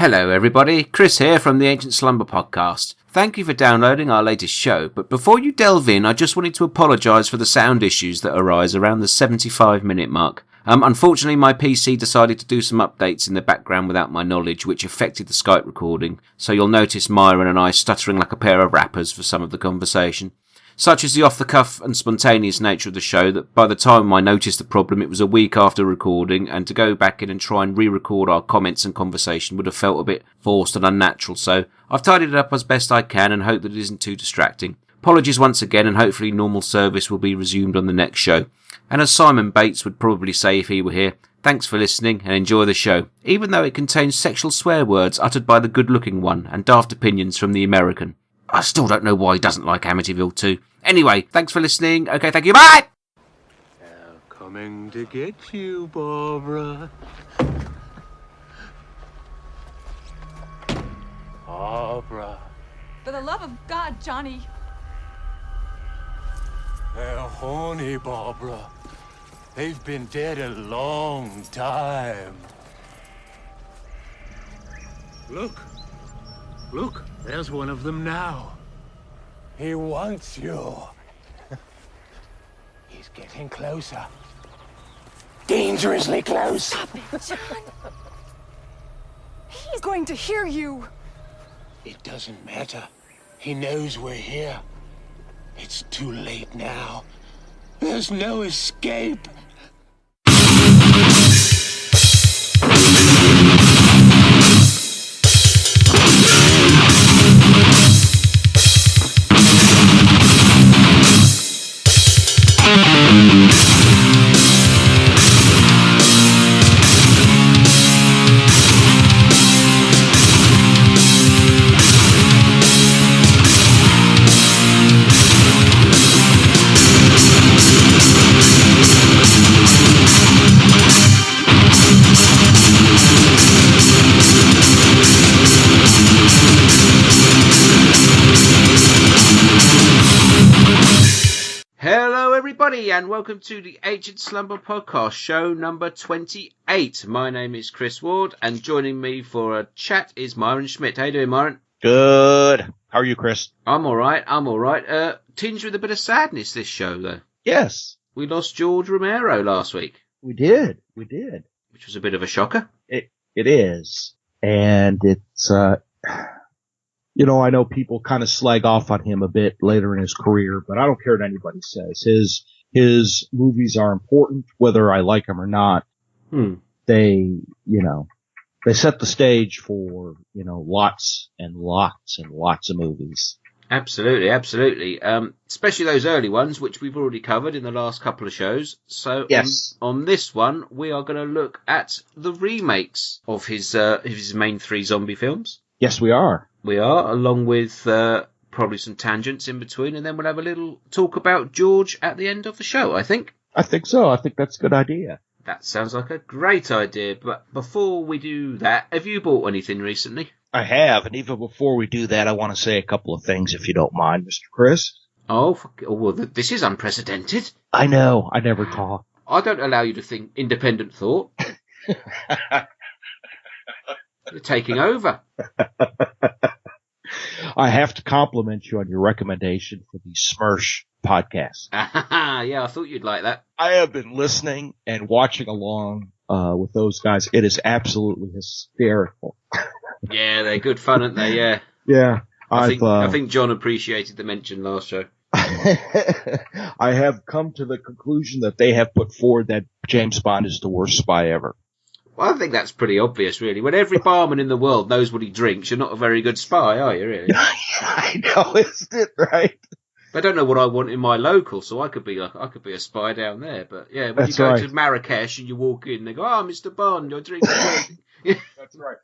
Hello everybody, Chris here from the Ancient Slumber podcast. Thank you for downloading our latest show, but before you delve in, I just wanted to apologise for the sound issues that arise around the 75-minute mark. Unfortunately, my PC decided to do some updates in the background without my knowledge, which affected the Skype recording, so you'll notice Myron and I stuttering like a pair of rappers for some of the conversation. Such is the off-the-cuff and spontaneous nature of the show that by the time I noticed the problem, it was a week after recording, and to go back in and try and re-record our comments and conversation would have felt a bit forced and unnatural, so I've tidied it up as best I can and hope that it isn't too distracting. Apologies once again, and hopefully normal service will be resumed on the next show. And as Simon Bates would probably say if he were here, thanks for listening and enjoy the show, even though it contains sexual swear words uttered by the good-looking one and daft opinions from the American. I still don't know why he doesn't like Amityville 2. Anyway, thanks for listening. Okay, thank you. Bye! They're coming to get you, Barbara. Barbara. For the love of God, Johnny. They're horny, Barbara. They've been dead a long time. Look. Look, there's one of them now. He wants you. He's getting closer. Dangerously close. Stop it, John. He's going to hear you. It doesn't matter. He knows we're here. It's too late now. There's no escape. And welcome to the Ancient Slumber podcast, show number 28. My name is Chris Ward, and joining me for a chat is Myron Schmidt. How you doing, Myron? Good. How are you, Chris? I'm all right. Tinged with a bit of sadness this show, though. Yes. We lost George Romero last week. We did. Which was a bit of a shocker. It is. And it's, I know people kind of slag off on him a bit later in his career, but I don't care what anybody says. His movies are important, whether I like them or not. They set the stage for, lots and lots and lots of movies. Absolutely. Especially those early ones, which we've already covered in the last couple of shows. So yes. On this one, we are going to look at the remakes of his main three zombie films. Yes, we are. We are, along with probably some tangents in between, and then we'll have a little talk about George at the end of the show, I think. I think so. I think that's a good idea. That sounds like a great idea, but before we do that, have you bought anything recently? I have, and even before we do that, I want to say a couple of things, if you don't mind, Mr. Chris. Oh, well, this is unprecedented. I know. I never talk. I don't allow you to think independent thought. You're taking over. I have to compliment you on your recommendation for the Smirsh podcast. Yeah, I thought you'd like that. I have been listening and watching along with those guys. It is absolutely hysterical. Yeah, they're good fun, aren't they? Yeah. Yeah. I think John appreciated the mention last show. I have come to the conclusion that they have put forward that James Bond is the worst spy ever. Well, I think that's pretty obvious, really. When every barman in the world knows what he drinks, you're not a very good spy, are you, really? I know, isn't it, right? I don't know what I want in my local, so I could be a spy down there. But yeah, when that's you go right. to Marrakesh and you walk in, they go, "Oh, Mr. Bond, you're drinking." That's right.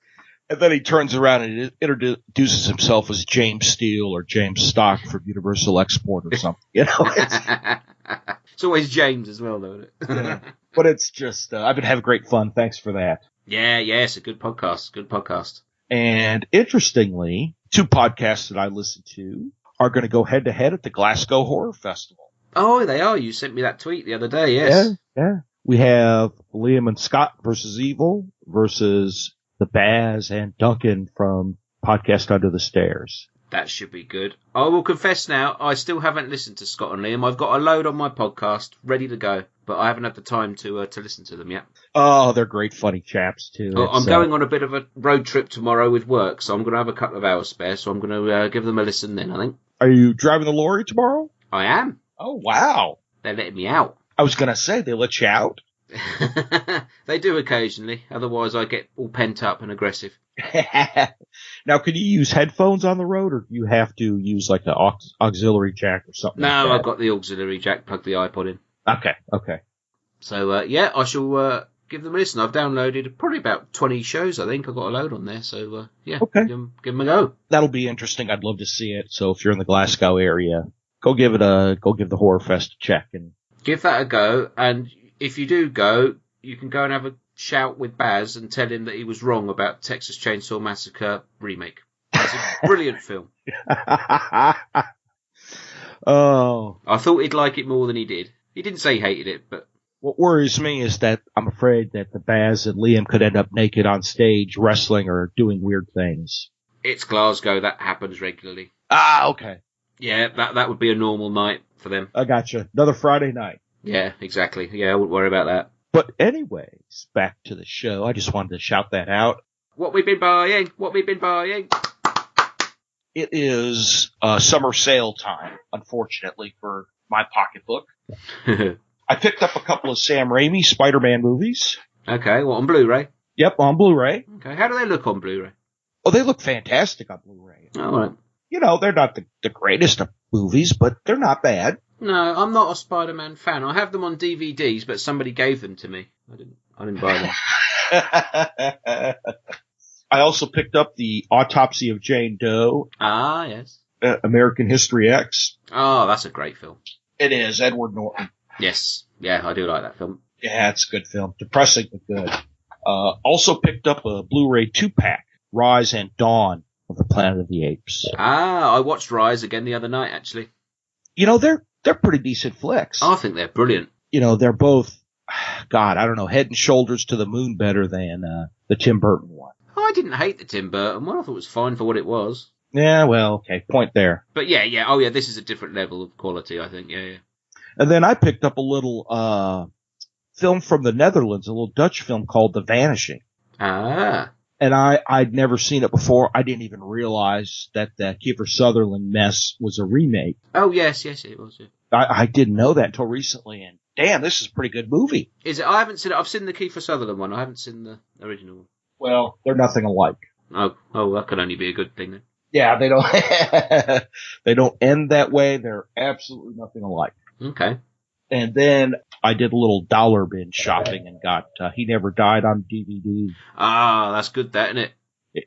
And then he turns around and introduces himself as James Steele or James Stock from Universal Export or something. It's always James as well, though, isn't it? Yeah. But it's just, I've been having great fun. Thanks for that. Yeah, it's a good podcast. Good podcast. And interestingly, two podcasts that I listen to are going to go head to head at the Glasgow Horror Festival. Oh, they are. You sent me that tweet the other day. Yes. Yeah. We have Liam and Scott versus Evil versus the Baz and Duncan from Podcast Under the Stairs. That should be good. I will confess now, I still haven't listened to Scott and Liam. I've got a load on my podcast ready to go, but I haven't had the time to listen to them yet. Oh, they're great, funny chaps, too. I'm going on a bit of a road trip tomorrow with work, so I'm going to have a couple of hours spare, so I'm going to give them a listen then, I think. Are you driving the lorry tomorrow? I am. Oh, wow. They're letting me out. I was going to say, they let you out? They do occasionally, otherwise I get all pent up and aggressive. Now, can you use headphones on the road, or do you have to use like an auxiliary jack or something? No, like that? I've got the auxiliary jack, plug the iPod in. Okay. So, yeah, I shall give them a listen. I've downloaded probably about 20 shows, I think. I've got a load on there, so, yeah, okay. Give them a go. That'll be interesting. I'd love to see it. So if you're in the Glasgow area, go give the Horror Fest a check. And give that a go, and if you do go, you can go and have a shout with Baz and tell him that he was wrong about Texas Chainsaw Massacre Remake. It's a brilliant film. Oh. I thought he'd like it more than he did. He didn't say he hated it, but... What worries me is that I'm afraid that the Baz and Liam could end up naked on stage wrestling or doing weird things. It's Glasgow. That happens regularly. Ah, okay. Yeah, that would be a normal night for them. I gotcha. Another Friday night. Yeah, exactly. Yeah, I wouldn't worry about that. But anyways, back to the show. I just wanted to shout that out. What we've been buying. What we've been buying. It is summer sale time, unfortunately, for my pocketbook. I picked up a couple of Sam Raimi Spider-Man movies. Okay, what, on Blu-ray? Yep, on Blu-ray. Okay, how do they look on Blu-ray? Oh, they look fantastic on Blu-ray. All right. You know, they're not the greatest of movies, but they're not bad. No, I'm not a Spider-Man fan. I have them on DVDs, but somebody gave them to me. I didn't buy them. I also picked up the Autopsy of Jane Doe. Ah, yes. American History X. Oh, that's a great film. It is, Edward Norton. Yes. Yeah, I do like that film. Yeah, it's a good film. Depressing, but good. Also picked up a Blu-ray 2-pack, Rise and Dawn of the Planet of the Apes. Ah, I watched Rise again the other night, actually. You know, they're pretty decent flicks. I think they're brilliant. You know, they're both, God, I don't know, head and shoulders to the moon better than the Tim Burton one. I didn't hate the Tim Burton one. I thought it was fine for what it was. Yeah, well, okay, point there. But yeah. Oh, yeah, this is a different level of quality, I think. Yeah. And then I picked up a little film from the Netherlands, a little Dutch film called The Vanishing. Ah. And I'd never seen it before. I didn't even realize that the Kiefer Sutherland mess was a remake. Oh, yes, it was. Yeah. I didn't know that until recently, and damn, this is a pretty good movie. Is it? I haven't seen it. I've seen the Kiefer Sutherland one. I haven't seen the original one. Well, they're nothing alike. Oh, that could only be a good thing then. Yeah, they don't they don't end that way. They're absolutely nothing alike. Okay. And then I did a little dollar bin shopping and got He Never Died on DVD. Ah, that's good, that, isn't it?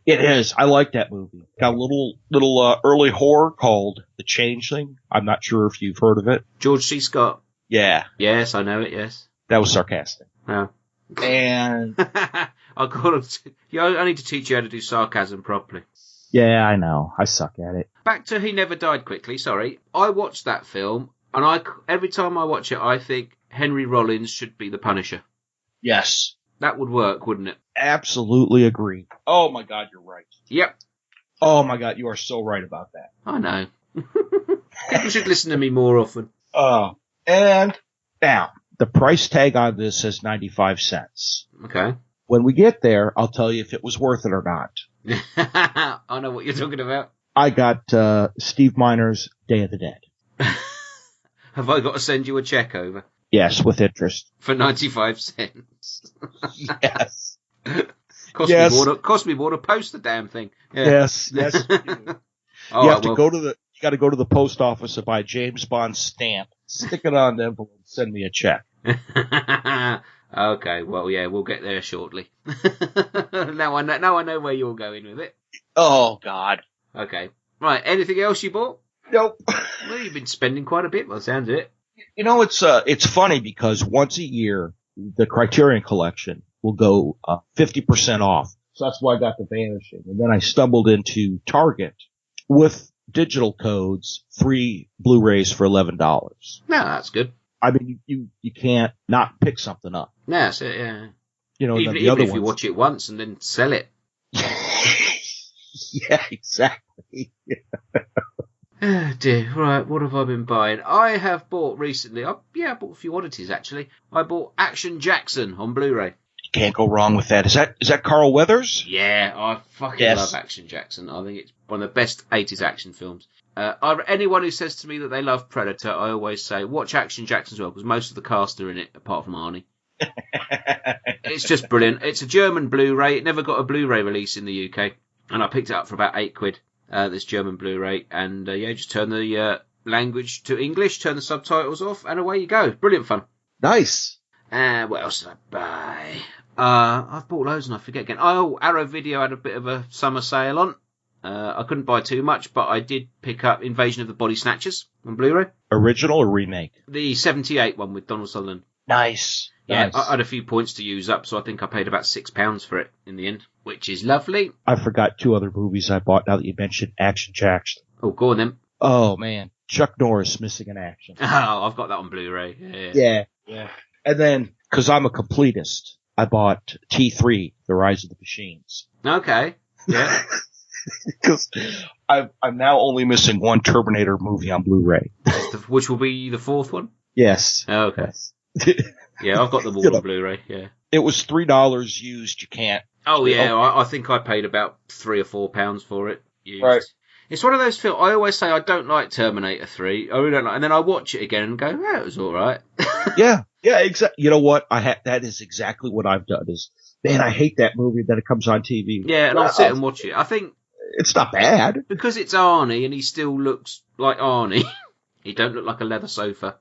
It is. I like that movie. Got a little early horror called The Changeling. I'm not sure if you've heard of it. George C. Scott. Yeah. Yes, I know it, yes. That was sarcastic. Oh. And I need to teach you how to do sarcasm properly. yeah, I know. I suck at it. Back to He Never Died quickly, sorry. I watched that film, and every time I watch it, I think Henry Rollins should be the Punisher. Yes. That would work, wouldn't it? Absolutely agree. Oh my God, you're right. Yep. Oh my God, you are so right about that. I know. People should listen to me more often. And now, the price tag on this says 95 cents. Okay. When we get there, I'll tell you if it was worth it or not. I know what you're talking about. I got Steve Miner's Day of the Dead. Have I got to send you a check over? Yes, with interest. For 95 cents. Yes. Cost me more to post the damn thing. Yeah. Yes. You do. You got to go to the post office and buy a James Bond stamp, stick it on an envelope, and send me a check. Okay, well, yeah, we'll get there shortly. Now I know where you're going with it. Oh God. Okay. Right, anything else you bought? Nope. Well, you've been spending quite a bit by the sound of it. You know, it's funny because once a year, the Criterion Collection will go 50% off. So that's why I got The Vanishing. And then I stumbled into Target with digital codes, 3 Blu-rays for $11. No, that's good. I mean, you can't not pick something up. No, that's it, yeah. You know, Even the other if you ones, watch it once and then sell it. Yeah, exactly. Oh dear, right, what have I been buying? I have bought recently, I bought a few oddities actually. I bought Action Jackson on Blu-ray. You can't go wrong with that. Is that Carl Weathers? Yeah, I fucking love Action Jackson. I think it's one of the best 80s action films. Anyone who says to me that they love Predator, I always say, watch Action Jackson as well, because most of the cast are in it, apart from Arnie. It's just brilliant. It's a German Blu-ray. It never got a Blu-ray release in the UK, and I picked it up for about £8. This German Blu-ray, and just turn the language to English, turn the subtitles off, and away you go. Brilliant fun. Nice. What else did I buy? I've bought loads and I forget again. Oh, Arrow Video had a bit of a summer sale on. I couldn't buy too much, but I did pick up Invasion of the Body Snatchers on Blu-ray. Original or remake? The 78 one with Donald Sutherland. Nice. Yeah, nice. I had a few points to use up, so I think I paid about £6 for it in the end, which is lovely. I forgot 2 other movies I bought now that you mentioned Action Jackson. Oh, go on then. Oh, man. Chuck Norris Missing in Action. Oh, I've got that on Blu-ray. Yeah. And then, because I'm a completist, I bought T3, The Rise of the Machines. Okay. Yeah. Because I'm now only missing one Terminator movie on Blu-ray. Which will be the 4th one? Yes. Oh, okay. Yeah, I've got them all on Blu-ray, yeah. It was $3 used. You can't. Oh, yeah. I think I paid about £3 or £4 for it used. Right. It's one of those films. I always say I don't like Terminator 3. I really don't like, and then I watch it again and go, it was all right. Yeah, exactly. You know what? That is exactly what I've done. Is man, I hate that movie. Then it comes on TV. Yeah, and I'll sit and watch it. I think it's not bad because it's Arnie and he still looks like Arnie. He don't look like a leather sofa.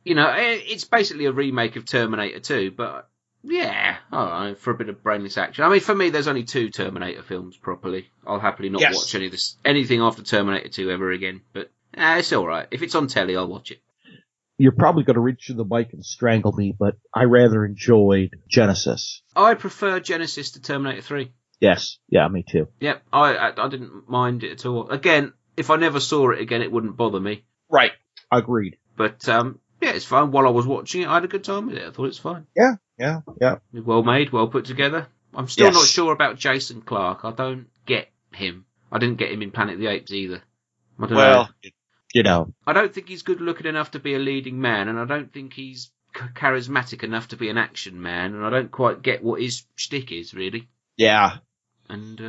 It's basically a remake of Terminator 2, but yeah, all right, for a bit of brainless action. I mean, for me, there's only 2 Terminator films properly. I'll happily not watch anything after Terminator 2 ever again, but it's all right. If it's on telly, I'll watch it. You're probably going to reach through the mic and strangle me, but I rather enjoyed Genesis. I prefer Genesis to Terminator 3. Yes, yeah, me too. Yep, I didn't mind it at all. Again, if I never saw it again, it wouldn't bother me. Right, agreed. But it's fine. While I was watching it, I had a good time with it. I thought it's fine. Yeah. Well made, well put together. I'm still not sure about Jason Clarke. I don't get him. I didn't get him in Planet of the Apes either. I don't know. You know. I don't think he's good looking enough to be a leading man, and I don't think he's charismatic enough to be an action man, and I don't quite get what his shtick is, really. Yeah. And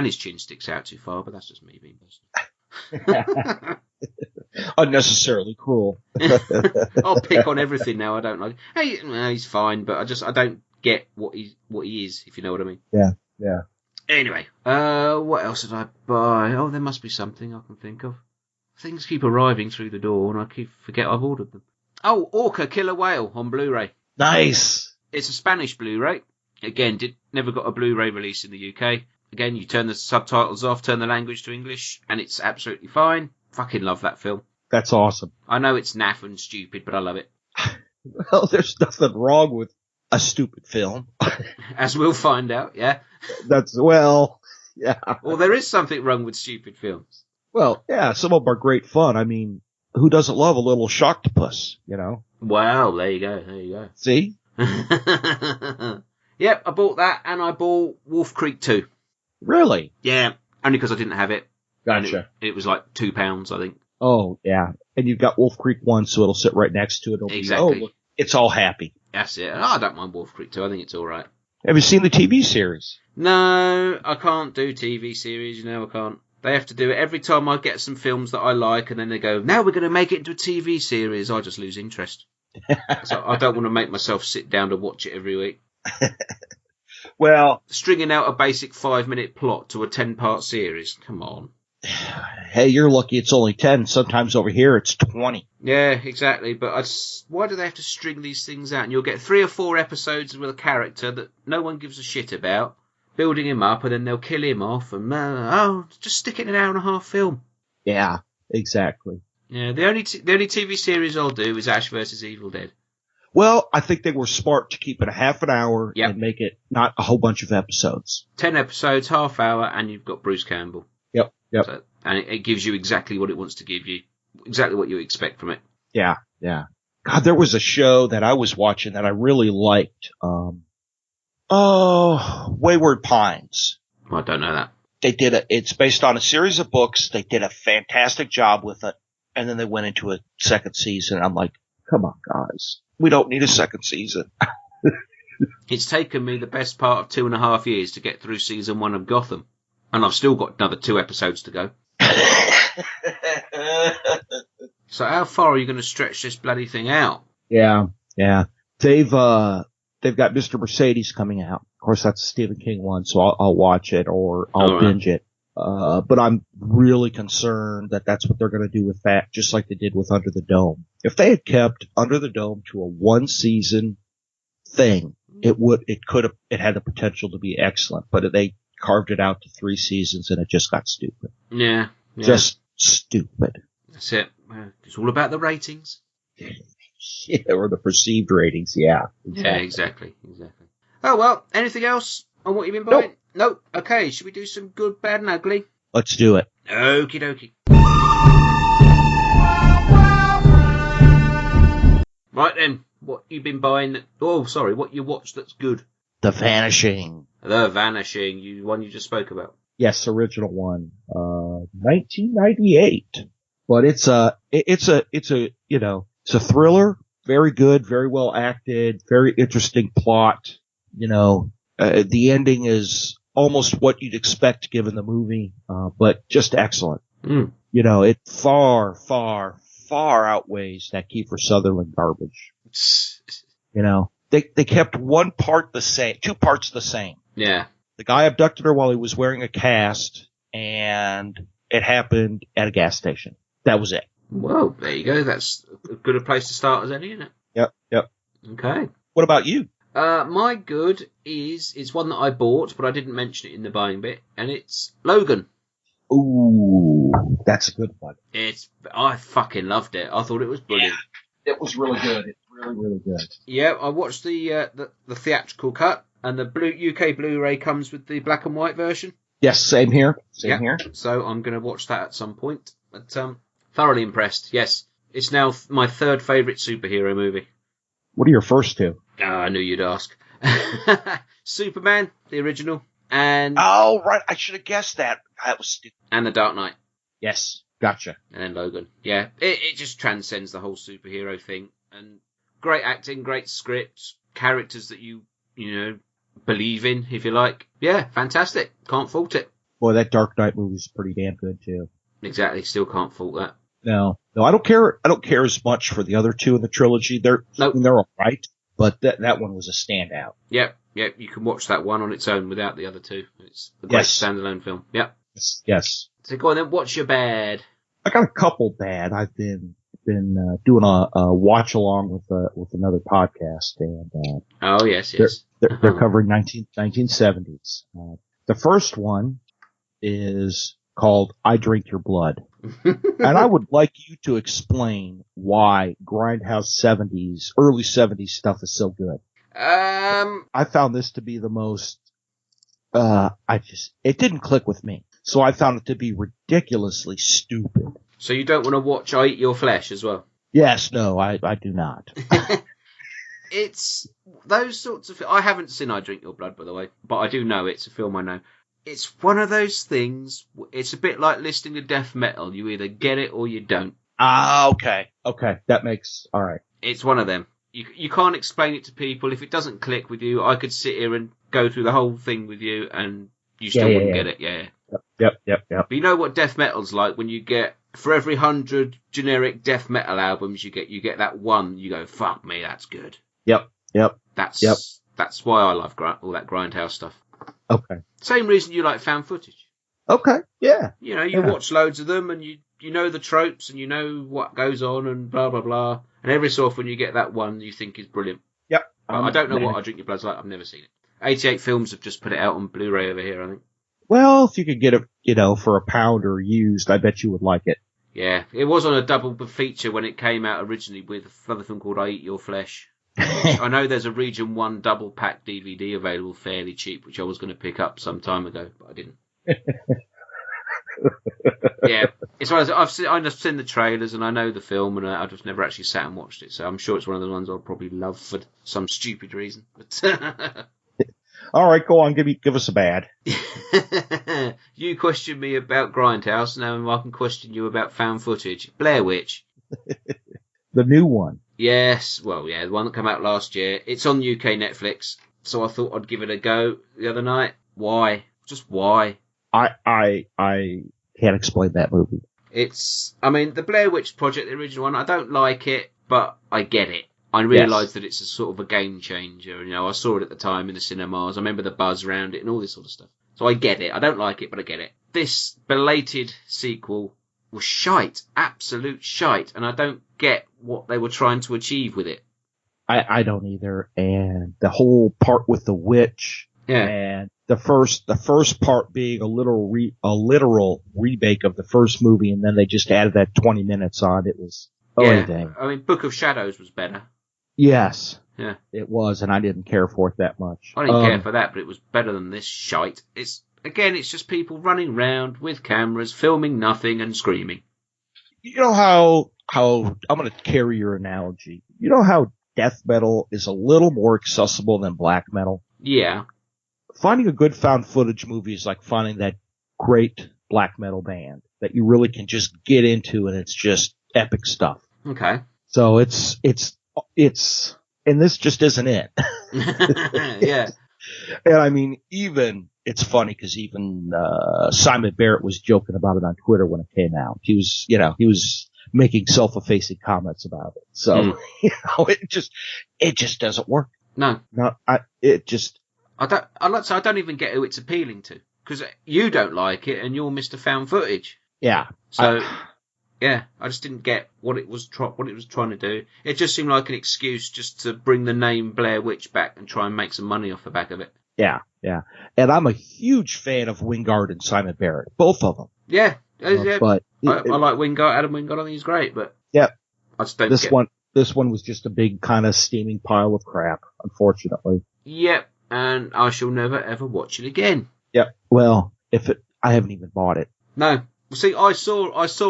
his chin sticks out too far, but that's just me being personal. Unnecessarily cruel. I'll pick on everything now. I don't like. Hey, he's fine, but I don't get what he is. If you know what I mean. Yeah. Anyway, what else did I buy? Oh, there must be something I can think of. Things keep arriving through the door, and I forget I've ordered them. Oh, Orca Killer Whale on Blu-ray. Nice. It's a Spanish Blu-ray. Again, never got a Blu-ray release in the UK. Again, you turn the subtitles off, turn the language to English, and it's absolutely fine. Fucking love that film. That's awesome. I know it's naff and stupid, but I love it. Well, there's nothing wrong with a stupid film. As we'll find out, yeah. Yeah. Well, there is something wrong with stupid films. Well, yeah, some of them are great fun. I mean, who doesn't love a little shocktopus, you know? Wow, there you go. See? Yep, I bought that, and I bought Wolf Creek 2. Really? Yeah, only because I didn't have it. Gotcha. It was like £2, I think. Oh, yeah. And you've got Wolf Creek 1, so it'll sit right next to it. Exactly. Look, it's all happy. That's it. I don't mind Wolf Creek 2. I think it's all right. Have you seen the TV series? No, I can't do TV series. I can't. They have to do it every time I get some films that I like, and then they go, now we're going to make it into a TV series. I just lose interest. So I don't want to make myself sit down to watch it every week. Well, stringing out a basic 5-minute plot to a 10-part series. Come on. Hey, you're lucky it's only 10. Sometimes over here it's 20. Yeah, exactly. But why do they have to string these things out? And you'll get 3 or 4 episodes with a character that no one gives a shit about, building him up, and then they'll kill him off, and just stick it in an 1.5-hour film. Yeah, exactly. Yeah, the only TV series I'll do is Ash vs. Evil Dead. Well, I think they were smart to keep it a half an hour Yep. and make it not a whole bunch of episodes. 10 episodes, half hour, and you've got Bruce Campbell. Yep. So, and it gives you exactly what it wants to give you, exactly what you expect from it. Yeah. God, there was a show that I was watching that I really liked. Oh, Wayward Pines. I don't know that. They did it's based on a series of books. They did a fantastic job with it. And then they went into a second season. I'm like, come on, guys. We don't need a second season. It's taken me the best part of 2.5 years to get through season 1 of Gotham. And I've still got another 2 episodes to go. So how far are you going to stretch this bloody thing out? Yeah. They've got Mr. Mercedes coming out. Of course, that's a Stephen King one, so I'll watch it or I'll binge it. But I'm really concerned that that's what they're going to do with that, just like they did with Under the Dome. If they had kept Under the Dome to a 1-season thing, it had the potential to be excellent, but they carved it out to 3 seasons and it just got stupid. Yeah. Just stupid. That's it. It's all about the ratings. Yeah, or the perceived ratings. Yeah. Yeah, exactly. Oh, well, anything else on what you've been buying? Nope. Okay, should we do some good, bad and ugly? Let's do it. Okie dokie. Right then, what you been buying? What you watched that's good? The Vanishing. The Vanishing, one you just spoke about. Yes, original one, 1998. But it's a thriller, very good, very well acted, very interesting plot. The ending is almost what you'd expect given the movie, but just excellent. Mm. It far, far, far outweighs that Kiefer Sutherland garbage. They kept one part the same, 2 parts the same. Yeah. The guy abducted her while he was wearing a cast, and it happened at a gas station. That was it. Well, there you go. That's as good a place to start as any, isn't it? Yep. Okay. What about you? My good it's one that I bought, but I didn't mention it in the buying bit, and it's Logan. Ooh, that's a good one. I fucking loved it. I thought it was brilliant. Yeah, it was really good. It's really, really good. Yeah, I watched the theatrical cut, and the UK Blu-ray comes with the black and white version. Yes, same here. Same here. So I'm going to watch that at some point. But thoroughly impressed. Yes, it's now my 3rd favourite superhero movie. What are your first 2? Oh, I knew you'd ask. Superman, the original, and oh right, I should have guessed that. That was stupid. And The Dark Knight. Yes, gotcha. And then Logan. Yeah, it just transcends the whole superhero thing, and great acting, great script, characters that you believe in, if you like. Yeah, fantastic. Can't fault it. Boy, that Dark Knight movie's pretty damn good too. Exactly. Still can't fault that. No, I don't care. I don't care as much for the other 2 in the trilogy. They're all right, but that one was a standout. Yep. You can watch that one on its own without the other 2. It's a great standalone film. Yep. Yes. So go on then. What's your bad? I got a couple bad. I've been doing a watch along with another podcast, and oh yes. They're covering 1970s. The first one is called I Drink Your Blood. And I would like you to explain why Grindhouse 70s, early 70s stuff is so good. I found this to be the most, it didn't click with me. So I found it to be ridiculously stupid. So you don't want to watch I Eat Your Flesh as well? Yes, no, I do not. It's those sorts of, I haven't seen I Drink Your Blood, by the way, but I do know it's a film I know. It's one of those things, it's a bit like listening to death metal. You either get it or you don't. Ah, okay. Okay, that makes, alright. It's one of them. You can't explain it to people. If it doesn't click with you, I could sit here and go through the whole thing with you and you still wouldn't get it. Yeah. Yep. But you know what death metal's like when you get, for every 100 generic death metal albums you get that one, you go, fuck me, that's good. Yep. That's why I love all that Grindhouse stuff. Okay. Same reason you like found footage. Okay, yeah. You watch loads of them and you know the tropes and you know what goes on and blah, blah, blah. And every so often you get that one you think is brilliant. Yep. I don't know what I Drink Your Blood's like. I've never seen it. 88 Films have just put it out on Blu-ray over here, I think. Well, if you could get it, for £1 or used, I bet you would like it. Yeah, it was on a double feature when it came out originally with another film called I Eat Your Flesh. I know there's a Region 1 double pack DVD available fairly cheap, which I was going to pick up some time ago, but I didn't. Yeah, it's one of those, I've seen the trailers and I know the film and I've just never actually sat and watched it, so I'm sure it's one of the ones I'll probably love for some stupid reason. But All right, go on. Give us a bad. You question me about Grindhouse, now I can question you about found footage. Blair Witch. The new one. Yes, well, yeah, the one that came out last year. It's on UK Netflix, so I thought I'd give it a go the other night. Why? Just why? I can't explain that movie. The Blair Witch Project, the original one, I don't like it, but I get it. I realise that it's a sort of a game changer. You know, I saw it at the time in the cinemas. I remember the buzz around it and all this sort of stuff. So I get it. I don't like it, but I get it. This belated sequel was shite. Absolute shite. And I don't get what they were trying to achieve with it. I don't either. And the whole part with the witch. Yeah. And the first part being a literal remake of the first movie, and then they just added that 20 minutes on. It was, dang. I mean, Book of Shadows was better. Yes. Yeah. It was, and I didn't care for it that much. I didn't care for that, but it was better than this shite. It's just people running around with cameras, filming nothing and screaming. You know how I'm going to carry your analogy. You know how death metal is a little more accessible than black metal? Yeah. Finding a good found footage movie is like finding that great black metal band that you really can just get into, and it's just epic stuff. Okay. So it's, and this just isn't it. Yeah. And I mean, it's funny because even Simon Barrett was joking about it on Twitter when it came out. He was making self-effacing comments about it. So, it just doesn't work. No. I don't even get who it's appealing to, because you don't like it and you're Mr. Found Footage. Yeah. So, I just didn't get what it was trying to do. It just seemed like an excuse just to bring the name Blair Witch back and try and make some money off the back of it. Yeah, yeah. And I'm a huge fan of Wingard and Simon Barrett, both of them. Yeah, but I like Wingard, Adam Wingard. I think he's great, but yeah, I just don't. This one was just a big kind of steaming pile of crap, unfortunately. Yep, and I shall never ever watch it again. Yep. Well, I haven't even bought it. No. See, I saw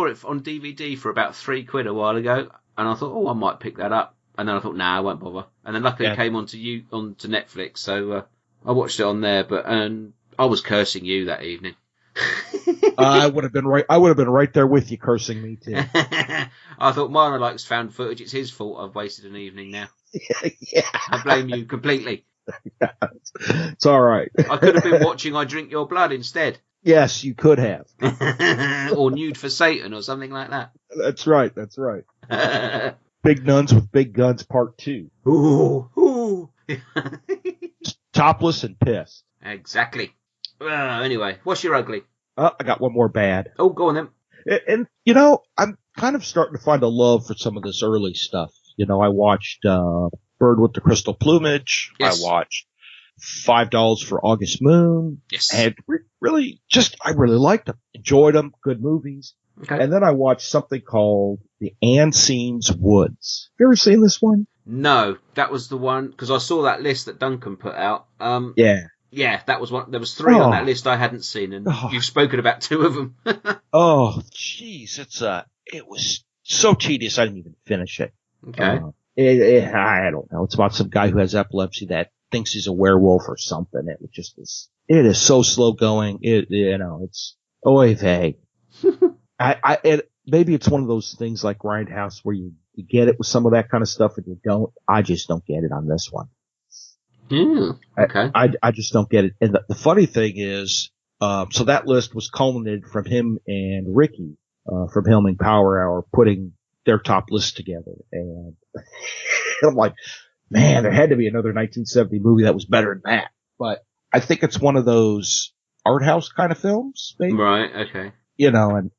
it on DVD for about £3 a while ago, and I thought, I might pick that up. And then I thought, I won't bother. And then luckily it came onto Netflix, so I watched it on there. And I was cursing you that evening. I would have been right there with you, cursing me too. I thought Myron likes found footage. It's his fault. I've wasted an evening now. Yeah. I blame you completely. It's all right. I could have been watching I Drink Your Blood instead. Yes, you could have. Or Nude for Satan or something like that. That's right. Big Nuns with Big Guns Part 2. Ooh. Topless and pissed. Exactly. Anyway, what's your ugly? I got one more bad. Oh, go on then. And I'm kind of starting to find a love for some of this early stuff. I watched Bird with the Crystal Plumage. Yes. I watched $5 for August Moon. Yes. And I really liked them. Enjoyed them. Good movies. Okay. And then I watched something called The Unseen Woods. You ever seen this one? No, that was the one, because I saw that list that Duncan put out. Yeah. Yeah, that was one. There was 3 on that list I hadn't seen, and you've spoken about 2 of them. Oh, jeez. It was so tedious I didn't even finish it. Okay. I don't know. It's about some guy who has epilepsy that thinks he's a werewolf or something. It is so slow going. It's oy vey. Maybe it's one of those things like Grindhouse where you get it with some of that kind of stuff and you don't. I just don't get it on this one. Okay. I just don't get it. And the funny thing is, so that list was culminated from him and Ricky, from Helming Power Hour putting their top list together. And I'm like, man, there had to be another 1970 movie that was better than that. But I think it's one of those art house kind of films, maybe. Right, okay. And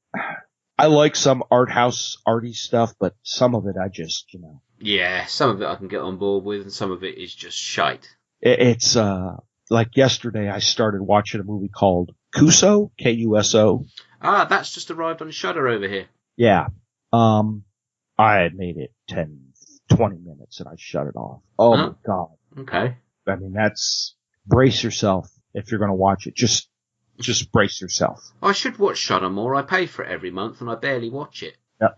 I like some art house arty stuff, but some of it I just, Yeah, some of it I can get on board with, and some of it is just shite. It's, like yesterday I started watching a movie called Kuso, Kuso. Ah, that's just arrived on Shudder over here. Yeah. I had made it 10, 20 minutes and I shut it off. Oh my God. Okay. I mean, brace yourself if you're going to watch it. Just brace yourself. I should watch Shudder more. I pay for it every month and I barely watch it. Yeah.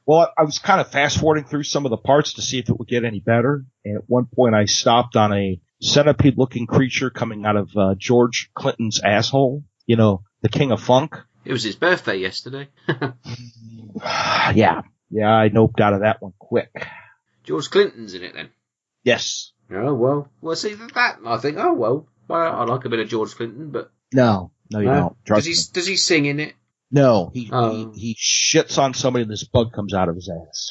Well, I was kind of fast forwarding through some of the parts to see if it would get any better. And at one point I stopped on a centipede-looking creature coming out of George Clinton's asshole. You know, the king of funk. It was his birthday yesterday. Yeah, I noped out of that one quick. George Clinton's in it then? Yes. Oh, well. Well, see, that, I think, oh, well, I like a bit of George Clinton, but... No, you don't. Trust me. Does he sing in it? No, he shits on somebody and this bug comes out of his ass.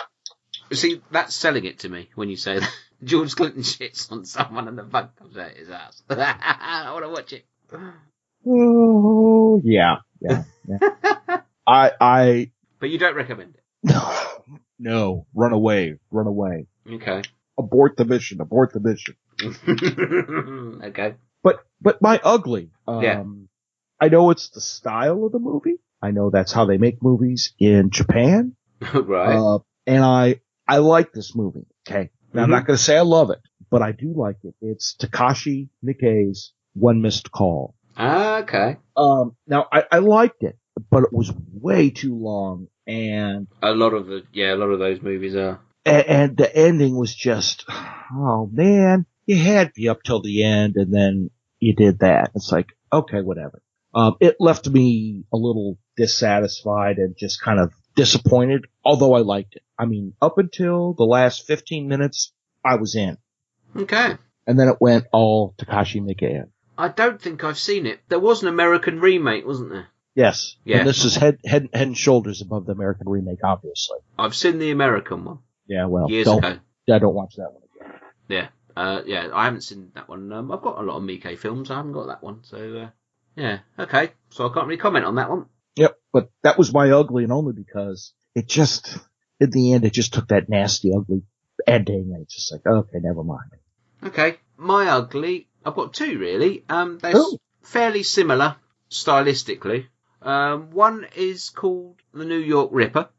See, that's selling it to me when you say that. George Clinton shits on someone and the bug comes out of his ass. I want to watch it. Oh, yeah. But you don't recommend it? No, run away. Okay. Abort the mission. Okay. But my ugly, yeah. I know it's the style of the movie. I know that's how they make movies in Japan. Right. And I like this movie. Okay. Now I'm not going to say I love it, but I do like it. It's Takashi Miike's One Missed Call. Okay. Now I liked it, but it was way too long, and a lot of those movies are. And the ending was just, oh man, you had me up till the end, and then you did that. It's like, okay, whatever. It left me a little dissatisfied and just kind of disappointed, although I liked it. I mean, up until the last 15 minutes, I was in. Okay. And then it went all Takashi Miike. I don't think I've seen it. There was an American remake, wasn't there? Yes. Yeah. And this is head and shoulders above the American remake, obviously. I've seen the American one. Yeah, well, years ago. Yeah, don't watch that one again. Yeah. I haven't seen that one. I've got a lot of Miike films. I haven't got that one. So, yeah. Okay. So I can't really comment on that one. Yep. But that was my ugly, and only because it just, in the end, it just took that nasty, ugly ending, and it's just like, okay, never mind. Okay. My ugly, I've got two, really. They're fairly similar, stylistically. One is called The New York Ripper.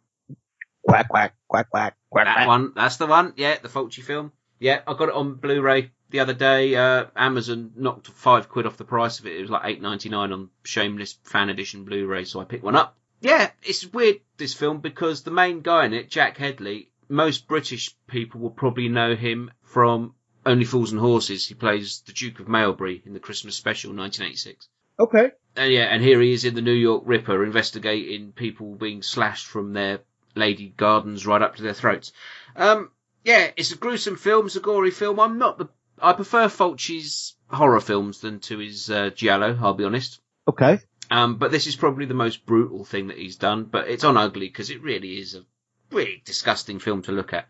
Quack, quack, quack, quack, quack. That one, that's the one. Yeah, the Fulci film. Yeah, I got it on Blu-ray the other day. Amazon knocked £5 off the price of it. It was like $8.99 on Shameless Fan Edition Blu-ray, so I picked one up. Yeah, it's weird, this film, because the main guy in it, Jack Hedley, most British people will probably know him from Only Fools and Horses. He plays the Duke of Malbury in the Christmas special, 1986. Okay. And here he is in the New York Ripper, investigating people being slashed from their lady gardens right up to their throats. Yeah, it's a gruesome film, it's a gory film. I prefer Fulci's horror films than to his giallo, I'll be honest. Okay. But this is probably the most brutal thing that he's done, but it's on Ugly because it really is a really disgusting film to look at.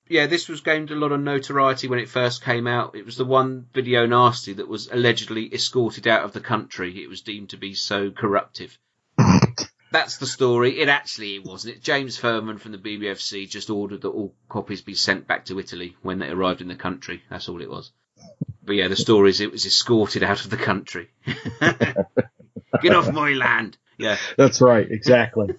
Yeah, this was gained a lot of notoriety when it first came out. It was the one video nasty that was allegedly escorted out of the country. It was deemed to be so corruptive. That's the story. It wasn't. James Furman from the BBFC just ordered that all copies be sent back to Italy when they arrived in the country. That's all it was. But yeah, the story is it was escorted out of the country. Get off my land. Yeah. That's right. Exactly.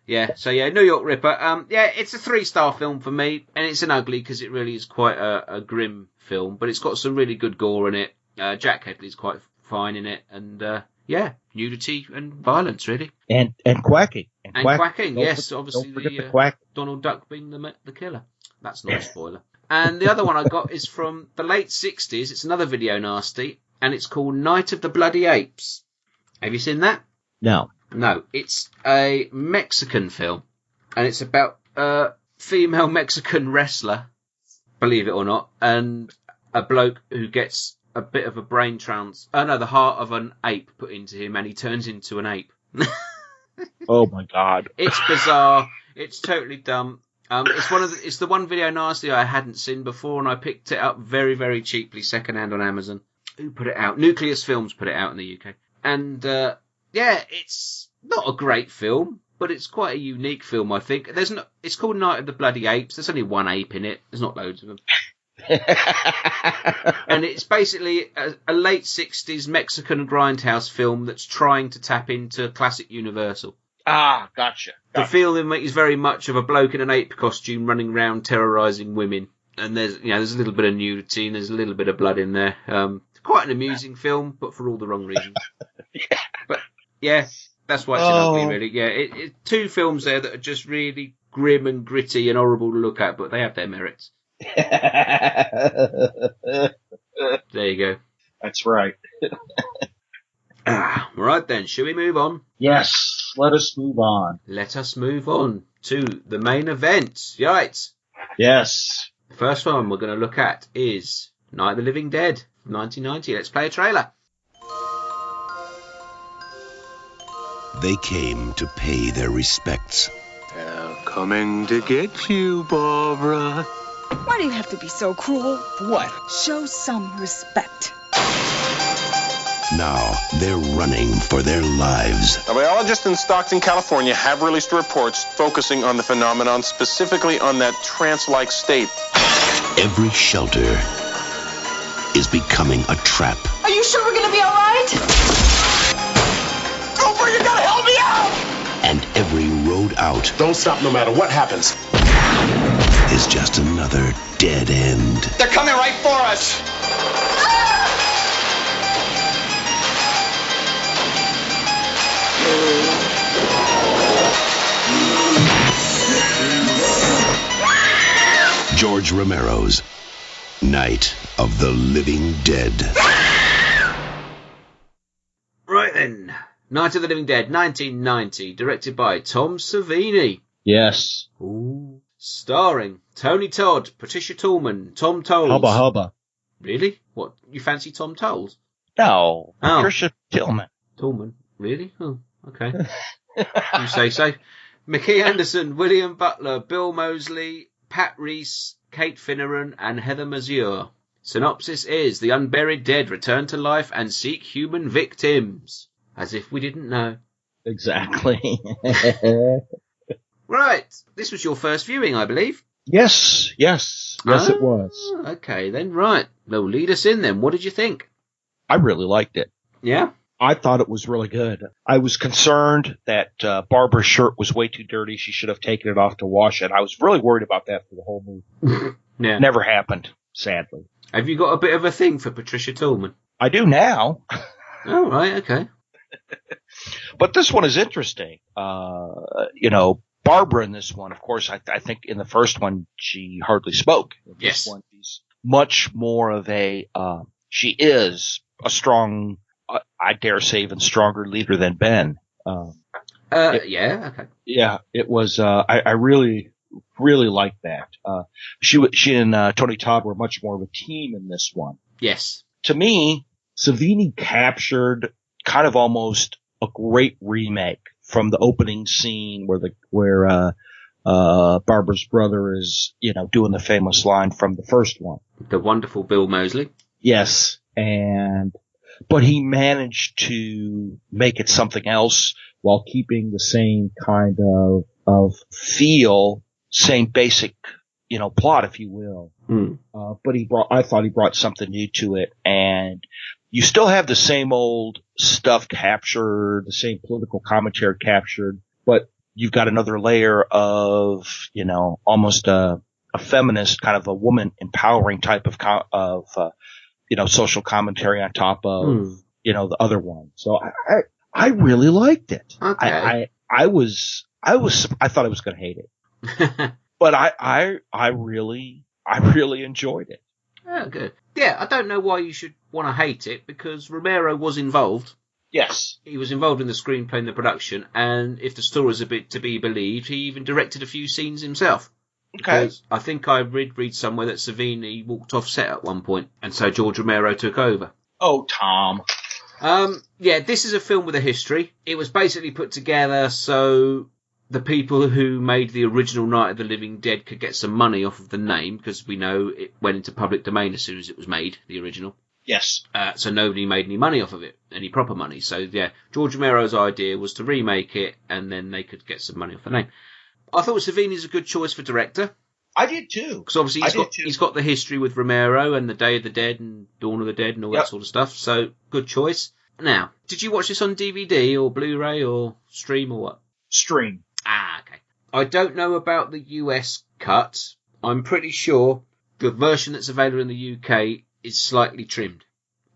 Yeah. So yeah, New York Ripper. Yeah, it's a 3-star film for me, and it's an ugly because it really is quite a grim film, but it's got some really good gore in it. Jack Hedley's quite fine in it, and yeah, nudity and violence, really. And quacking. And quacking, yes. Obviously, don't forget the quack. Donald Duck being the killer. That's not a spoiler. And the other one I got is from the late 60s. It's another video nasty, and it's called Night of the Bloody Apes. Have you seen that? No. No. It's a Mexican film, and it's about a female Mexican wrestler, believe it or not, and a bloke who gets a bit of a brain the heart of an ape put into him, and he turns into an ape. Oh my God. It's bizarre. It's totally dumb. It's the one video nasty I hadn't seen before, and I picked it up very, very cheaply, secondhand on Amazon. Who put it out? Nucleus Films put it out in the UK. And, yeah, it's not a great film, but it's quite a unique film, I think. It's called Night of the Bloody Apes. There's only one ape in it. There's not loads of them. And it's basically a late 60s Mexican grindhouse film that's trying to tap into classic Universal. Ah, gotcha. The film is very much of a bloke in an ape costume running around terrorising women. And there's a little bit of nudity and there's a little bit of blood in there. Quite an amusing film, but for all the wrong reasons. Yeah. But yeah, that's why it's an ugly, really. Yeah, it's two films there that are just really grim and gritty and horrible to look at, but they have their merits. There you go. That's right. Right then, shall we move on? Yes, let us move on. Let us move on to the main event. Right. Yes. The first one we're going to look at is Night of the Living Dead from 1990. Let's play a trailer. They came to pay their respects. They're coming to get you, Barbara. Why do you have to be so cruel? What? Show some respect. Now they're running for their lives. A biologist in Stockton, California have released reports focusing on the phenomenon, specifically on that trance-like state. Every shelter is becoming a trap. Are you sure we're gonna be all right? Cooper, you gotta help me out! And every road out Don't stop no matter what happens. is just another dead end. They're coming right for us! George Romero's Night of the Living Dead. Right then. Night of the Living Dead, 1990, directed by Tom Savini. Yes. Ooh. Starring Tony Todd, Patricia Tallman, Tom Towles. Hubba hubba. Really? What, you fancy Tom Towles? No. Oh. Patricia Tillman. Tallman? Really? Oh, okay. You say so. Mickey Anderson, William Butler, Bill Moseley, Pat Reese, Kate Finneran, and Heather Mazur. Synopsis is: the unburied dead return to life and seek human victims. As if we didn't know. Exactly. Right. This was your first viewing, I believe. Yes, it was. Okay, then. Right. Well, lead us in then. What did you think? I really liked it. Yeah? I thought it was really good. I was concerned that Barbara's shirt was way too dirty. She should have taken it off to wash it. I was really worried about that for the whole movie. Yeah. Never happened, sadly. Have you got a bit of a thing for Patricia Tallman? I do now. Oh, right, okay. But this one is interesting. Barbara in this one, of course, I think in the first one she hardly spoke. In Yes. This one, she's much more of she is a strong, I dare say, even stronger leader than Ben. Yeah, okay. Yeah, it was. I really liked that. She and Tony Todd were much more of a team in this one. Yes. To me, Savini captured kind of almost a great remake from the opening scene where Barbara's brother is, doing the famous line from the first one. The wonderful Bill Moseley. Yes, but he managed to make it something else while keeping the same kind of feel, same basic, plot, if you will. Mm. But I thought he brought something new to it, and you still have the same old stuff captured, the same political commentary captured, but you've got another layer of, almost a feminist kind of a woman empowering type of social commentary on top of, the other one. So I really liked it. Okay. I thought I was going to hate it, but I really enjoyed it. Oh, good. Yeah, I don't know why you should want to hate it, because Romero was involved. Yes. He was involved in the screenplay and the production, and if the story's a bit to be believed, he even directed a few scenes himself. Okay. Because I think I read somewhere that Savini walked off set at one point, and so George Romero took over. Oh, Tom. Yeah, this is a film with a history. It was basically put together so the people who made the original Night of the Living Dead could get some money off of the name, because we know it went into public domain as soon as it was made, the original. Yes. So nobody made any money off of it, any proper money. So yeah, George Romero's idea was to remake it, and then they could get some money off the name. I thought Savini's a good choice for director. I did too. Because obviously he's got the history with Romero and the Day of the Dead and Dawn of the Dead and all that sort of stuff. So good choice. Now, did you watch this on DVD or Blu-ray or stream or what? Stream. Ah, okay. I don't know about the US cut. I'm pretty sure the version that's available in the UK is slightly trimmed.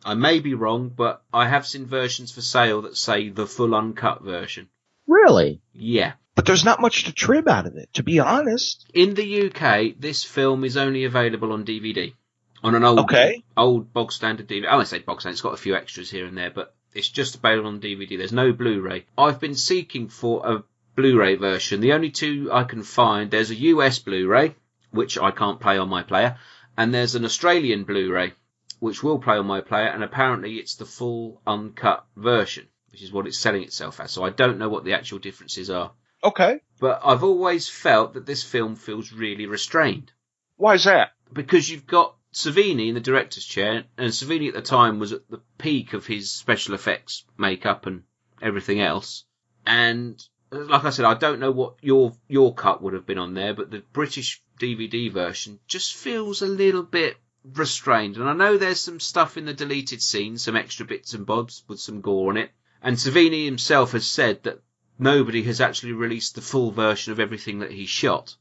I may be wrong, but I have seen versions for sale that say the full uncut version. Really? Yeah. But there's not much to trim out of it, to be honest. In the UK, this film is only available on DVD. On an old bog standard DVD. I won't say bog standard, it's got a few extras here and there, but it's just available on DVD. There's no Blu-ray. I've been seeking for a Blu-ray version. The only two I can find, there's a US Blu-ray, which I can't play on my player, and there's an Australian Blu-ray, which will play on my player, and apparently it's the full uncut version, which is what it's selling itself as. So I don't know what the actual differences are. Okay. But I've always felt that this film feels really restrained. Why is that? Because you've got Savini in the director's chair, and Savini at the time was at the peak of his special effects makeup and everything else. And like I said, I don't know what your cut would have been on there, but the British DVD version just feels a little bit restrained. And I know there's some stuff in the deleted scenes, some extra bits and bobs with some gore on it. And Savini himself has said that nobody has actually released the full version of everything that he shot.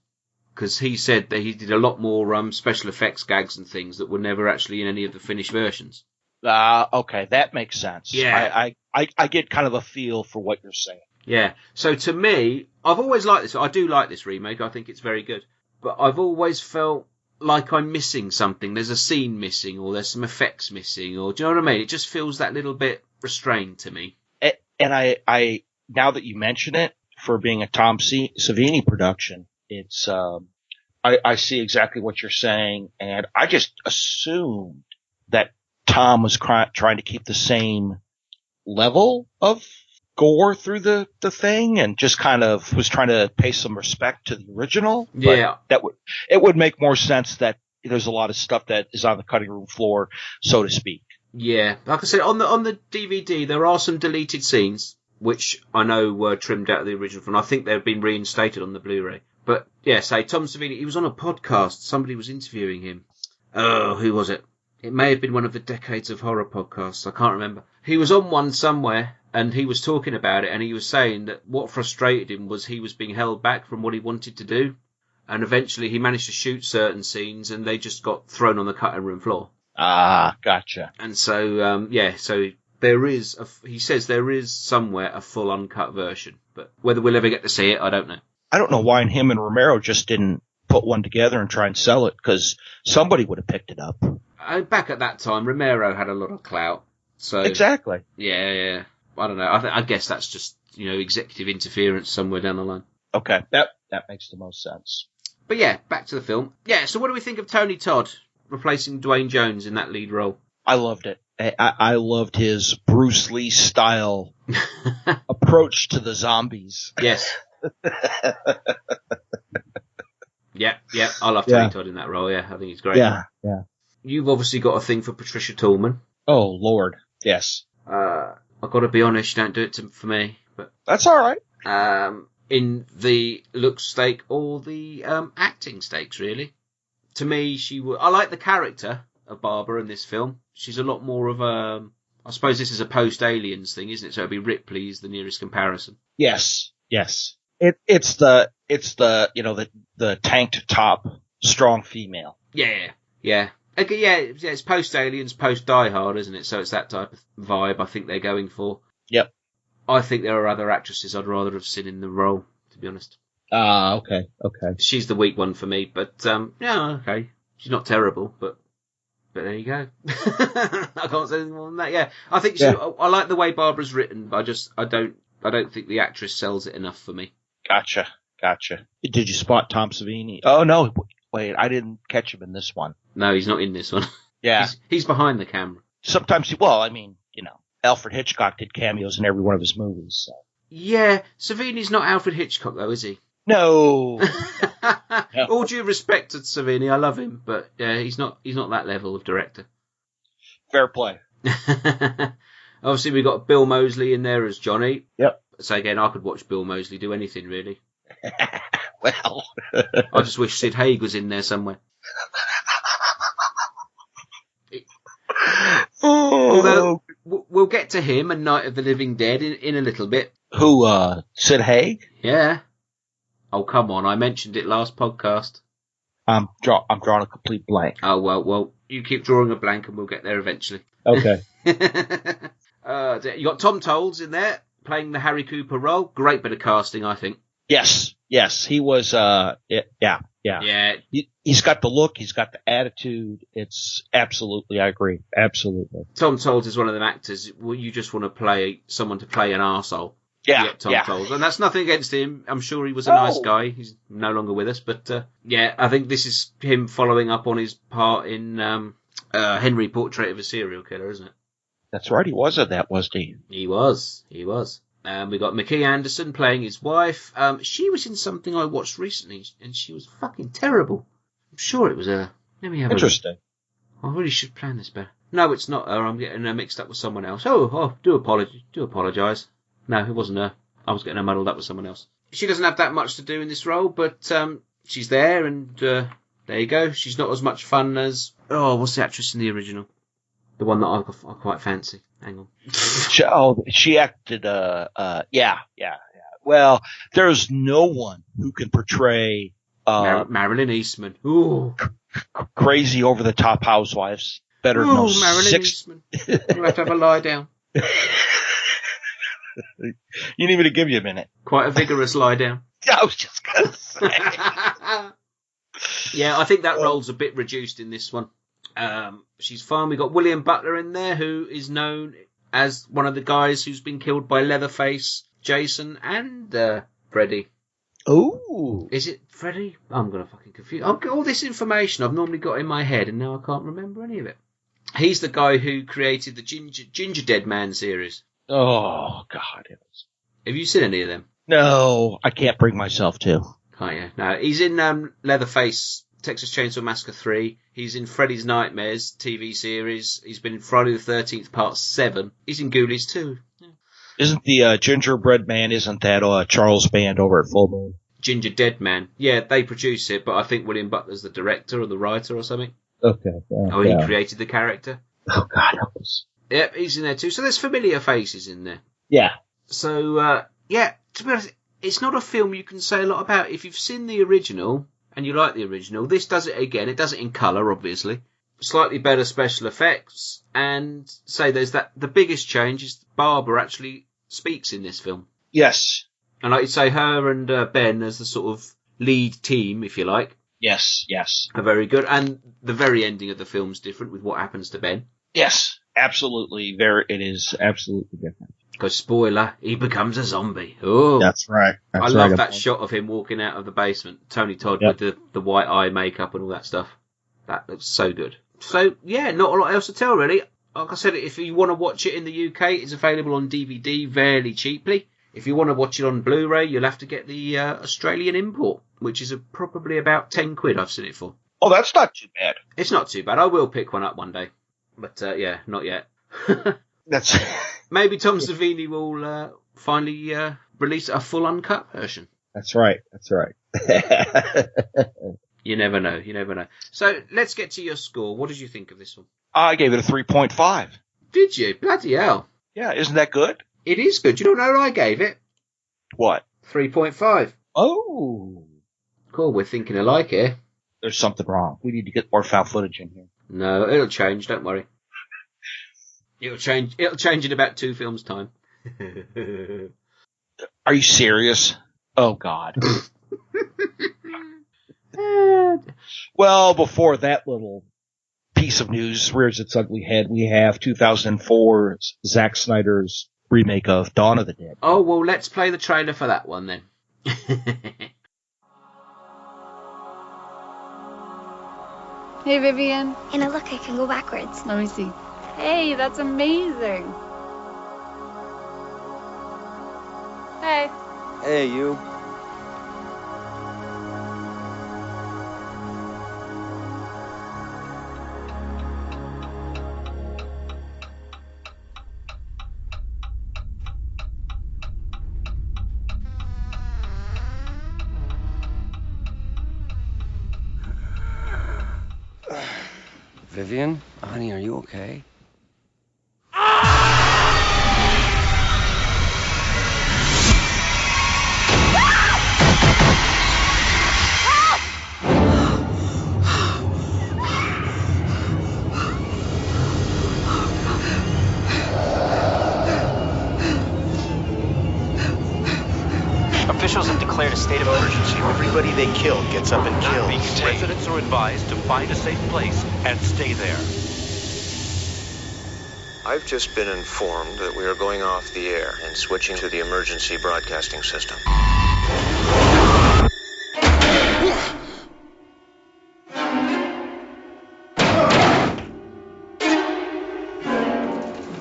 Because he said that he did a lot more special effects gags and things that were never actually in any of the finished versions. Okay, that makes sense. Yeah. I get kind of a feel for what you're saying. Yeah. So to me, I've always liked this. I do like this remake. I think it's very good. But I've always felt like I'm missing something. There's a scene missing, or there's some effects missing, or do you know what I mean? It just feels that little bit restrained to me. And I now that you mention it, for being a Tom Savini production, it's I see exactly what you're saying, and I just assumed that Tom was trying to keep the same level of gore through the thing, and just kind of was trying to pay some respect to the original. Yeah, but it would make more sense that there's a lot of stuff that is on the cutting room floor, so to speak. Yeah, like I said, on the DVD there are some deleted scenes which I know were trimmed out of the original film. I think they've been reinstated on the Blu-ray. But yeah, say Tom Savini, he was on a podcast. Somebody was interviewing him. Oh, who was it? It may have been one of the Decades of Horror podcasts. I can't remember. He was on one somewhere, and he was talking about it, and he was saying that what frustrated him was he was being held back from what he wanted to do, and eventually he managed to shoot certain scenes, and they just got thrown on the cutting room floor. Ah, gotcha. And so, so there is, he says there is somewhere a full uncut version, but whether we'll ever get to see it, I don't know. I don't know why him and Romero just didn't put one together and try and sell it, because somebody would have picked it up. Back at that time, Romero had a lot of clout. So exactly. Yeah. I don't know. I guess that's just, executive interference somewhere down the line. Okay, that makes the most sense. But yeah, back to the film. Yeah, so what do we think of Tony Todd replacing Dwayne Jones in that lead role? I loved it. I loved his Bruce Lee style approach to the zombies. Yes. Yeah. I love Tony Todd in that role. Yeah, I think he's great. Yeah. You've obviously got a thing for Patricia Tallman. Oh Lord, yes. I've got to be honest, don't do it for me. But that's all right. In the look stake or the acting stakes, really. To me, I like the character of Barbara in this film. She's a lot more of a. I suppose this is a post-Aliens thing, isn't it? So it'd be Ripley's the nearest comparison. Yes. It's the the tanked top strong female. Yeah. Okay, yeah, it's post-Aliens, post-Die Hard, isn't it? So it's that type of vibe I think they're going for. Yep. I think there are other actresses I'd rather have seen in the role, to be honest. Okay. She's the weak one for me, but yeah, okay. She's not terrible, but there you go. I can't say anything more than that. Yeah, I think I like the way Barbara's written, but I don't think the actress sells it enough for me. Gotcha. Did you spot Tom Savini? Oh no, wait, I didn't catch him in this one. No, he's not in this one. Yeah, he's behind the camera. Sometimes, Alfred Hitchcock did cameos in every one of his movies. So. Yeah, Savini's not Alfred Hitchcock though, is he? No. All due respect to Savini, I love him, but he's not that level of director. Fair play. Obviously, we got Bill Moseley in there as Johnny. Yep. So again, I could watch Bill Moseley do anything really. Well, I just wish Sid Haig was in there somewhere. Although we'll get to him and Night of the Living Dead in a little bit. Who, Sid Haig? Yeah. Oh, come on. I mentioned it last podcast. I'm drawing a complete blank. Oh, well, you keep drawing a blank and we'll get there eventually. Okay. You got Tom Tolles in there playing the Harry Cooper role. Great bit of casting, I think. Yes, he was. Yeah. He's got the look. He's got the attitude. It's absolutely. I agree. Absolutely. Tom Tolles is one of them actors. Well, you just want to play someone to play an arsehole. Yeah. Tom Tolles, and that's nothing against him. I'm sure he was a nice guy. He's no longer with us, but I think this is him following up on his part in Henry, Portrait of a Serial Killer, isn't it? That's right. He was at that, wasn't he? He was. We got McKee Anderson playing his wife. She was in something I watched recently, and she was fucking terrible. I'm sure it was her. Let me have Interesting. I really should plan this better. No, it's not her. I'm getting her mixed up with someone else. Oh, do apologise. No, it wasn't her. I was getting her muddled up with someone else. She doesn't have that much to do in this role, but she's there, and there you go. She's not as much fun as... Oh, what's the actress in the original? The one that I quite fancy. Hang on. She acted, yeah. Well, there's no one who can portray, Marilyn Eastman. Ooh. Crazy over-the-top housewives better than those Marilyn Eastman. You'll have to have a lie down. You need me to give you a minute. Quite a vigorous lie down. I was just going to say. Yeah, I think that role's a bit reduced in this one. She's fine. We got William Butler in there, who is known as one of the guys who's been killed by Leatherface, Jason, and Freddy. Oh, is it Freddy? I'm gonna fucking confuse. I've got all this information I've normally got in my head, and now I can't remember any of it. He's the guy who created the Ginger Dead Man series. Oh God! Have you seen any of them? No, I can't bring myself to. Can't you? No, he's in Leatherface, Texas Chainsaw Massacre 3. He's in Freddy's Nightmares TV series. He's been in Friday the 13th Part 7. He's in Ghoulies too. Yeah. Isn't the Gingerbread Man, isn't that Charles Band over at Full Moon? Ginger Dead Man. Yeah, they produce it, but I think William Butler's the director or the writer or something. Okay. He created the character. Oh, God help us. Yep, he's in there too. So there's familiar faces in there. Yeah. So, to be honest, it's not a film you can say a lot about. If you've seen the original... and you like the original, this does it again. It does it in colour, obviously. Slightly better special effects. And say there's the biggest change is Barbara actually speaks in this film. Yes. And like you say, her and Ben as the sort of lead team, if you like. Yes. Are very good. And the very ending of the film's different with what happens to Ben. Yes, absolutely. It is absolutely different. Because, spoiler, he becomes a zombie. Oh, that's right. I love that shot of him walking out of the basement. Tony Todd with the white eye makeup and all that stuff. That looks so good. So, yeah, not a lot else to tell, really. Like I said, if you want to watch it in the UK, it's available on DVD fairly cheaply. If you want to watch it on Blu-ray, you'll have to get the Australian import, which is probably about £10 I've seen it for. Oh, that's not too bad. It's not too bad. I will pick one up one day. But, not yet. That's... Maybe Tom Savini will finally release a full uncut version. That's right. You never know. So let's get to your score. What did you think of this one? I gave it a 3.5. Did you? Bloody hell. Yeah, isn't that good? It is good. You don't know what I gave it? What? 3.5. Oh. Cool, we're thinking alike here. There's something wrong. We need to get more foul footage in here. No, it'll change, don't worry. It'll change in about 2 films' time. Are you serious? Oh, God. Well, before that little piece of news rears its ugly head, we have 2004's Zack Snyder's remake of Dawn of the Dead. Oh, well, let's play the trailer for that one then. Hey, Vivian. And look, I can go backwards. Let me see. Hey, that's amazing. Hey. Hey, you. Vivian? Honey, are you okay? officials have declared a state of emergency. Everybody they kill gets up and kills. Residents are advised to find a safe place and stay there. I've just been informed that we are going off the air and switching to the emergency broadcasting system.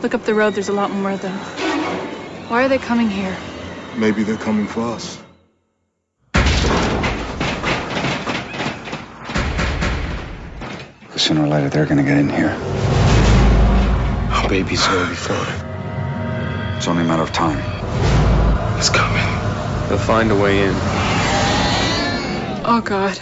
Look up the road, there's a lot more of them. Why are they coming here? Maybe they're coming for us. Sooner or later, they're gonna get in here. Our baby's gonna be fine. It's only a matter of time. It's coming. They'll find a way in. Oh, God.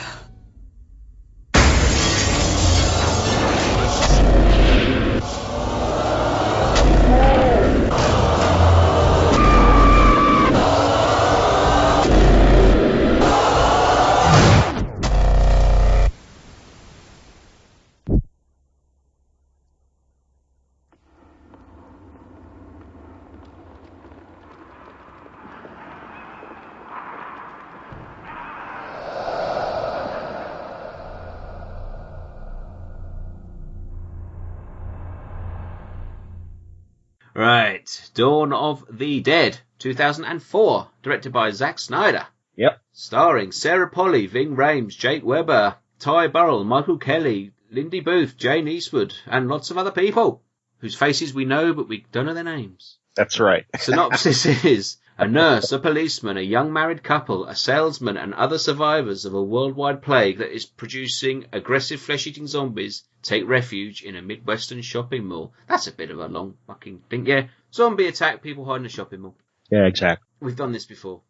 Right, Dawn of the Dead, 2004, directed by Zack Snyder. Yep. Starring Sarah Polley, Ving Rhames, Jake Weber, Ty Burrell, Michael Kelly, Lindy Booth, Jane Eastwood, and lots of other people, whose faces we know, but we don't know their names. That's right. Synopsis is: a nurse, a policeman, a young married couple, a salesman, and other survivors of a worldwide plague that is producing aggressive flesh-eating zombies take refuge in a Midwestern shopping mall. That's a bit of a long fucking thing. Yeah, zombie attack, people hide in a shopping mall. Yeah, exactly. We've done this before.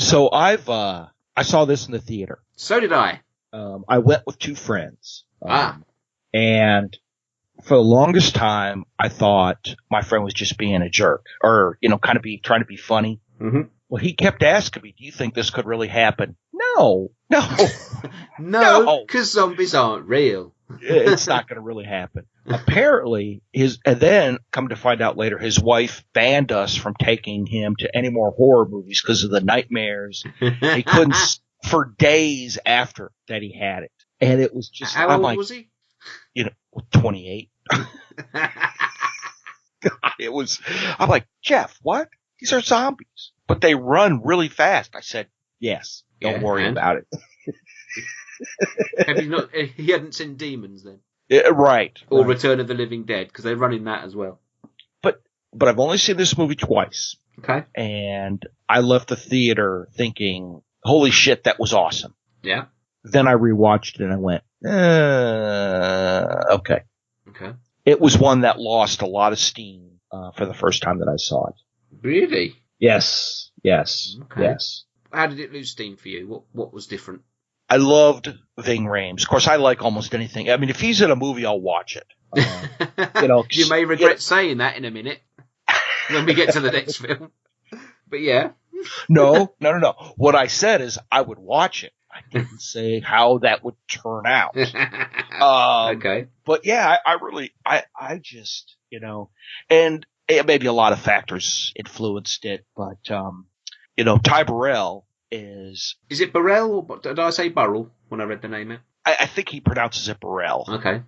So I saw this in the theater. So did I. I went with two friends. And for the longest time, I thought my friend was just being a jerk, or, kind of trying to be funny. Mm-hmm. Well, he kept asking me, do you think this could really happen? No. No, because zombies aren't real. It's not going to really happen. Apparently, and then come to find out later, his wife banned us from taking him to any more horror movies because of the nightmares. He couldn't, for days after that he had it. And it was just, how old was he? 28. God, I'm like, Jeff, what? These are zombies, but they run really fast. I said, yes, don't worry about it. He hadn't seen Demons then? Yeah, right. Or Return of the Living Dead, because they run in that as well. But I've only seen this movie twice. Okay. And I left the theater thinking, holy shit, that was awesome. Yeah. Then I rewatched it and I went, okay. Okay. It was one that lost a lot of steam for the first time that I saw it. Really? Yes. Okay. Yes. How did it lose steam for you? What was different? I loved Ving Rhames. Of course, I like almost anything. I mean, if he's in a movie, I'll watch it. You may regret saying that in a minute when we get to the next film. But yeah. No. What I said is I would watch it. I didn't say how that would turn out. Okay. But yeah, I just, and maybe a lot of factors influenced it, but, Ty Burrell is it Burrell, or did I say Burrell when I read the name out? I think he pronounces it Burrell. Okay.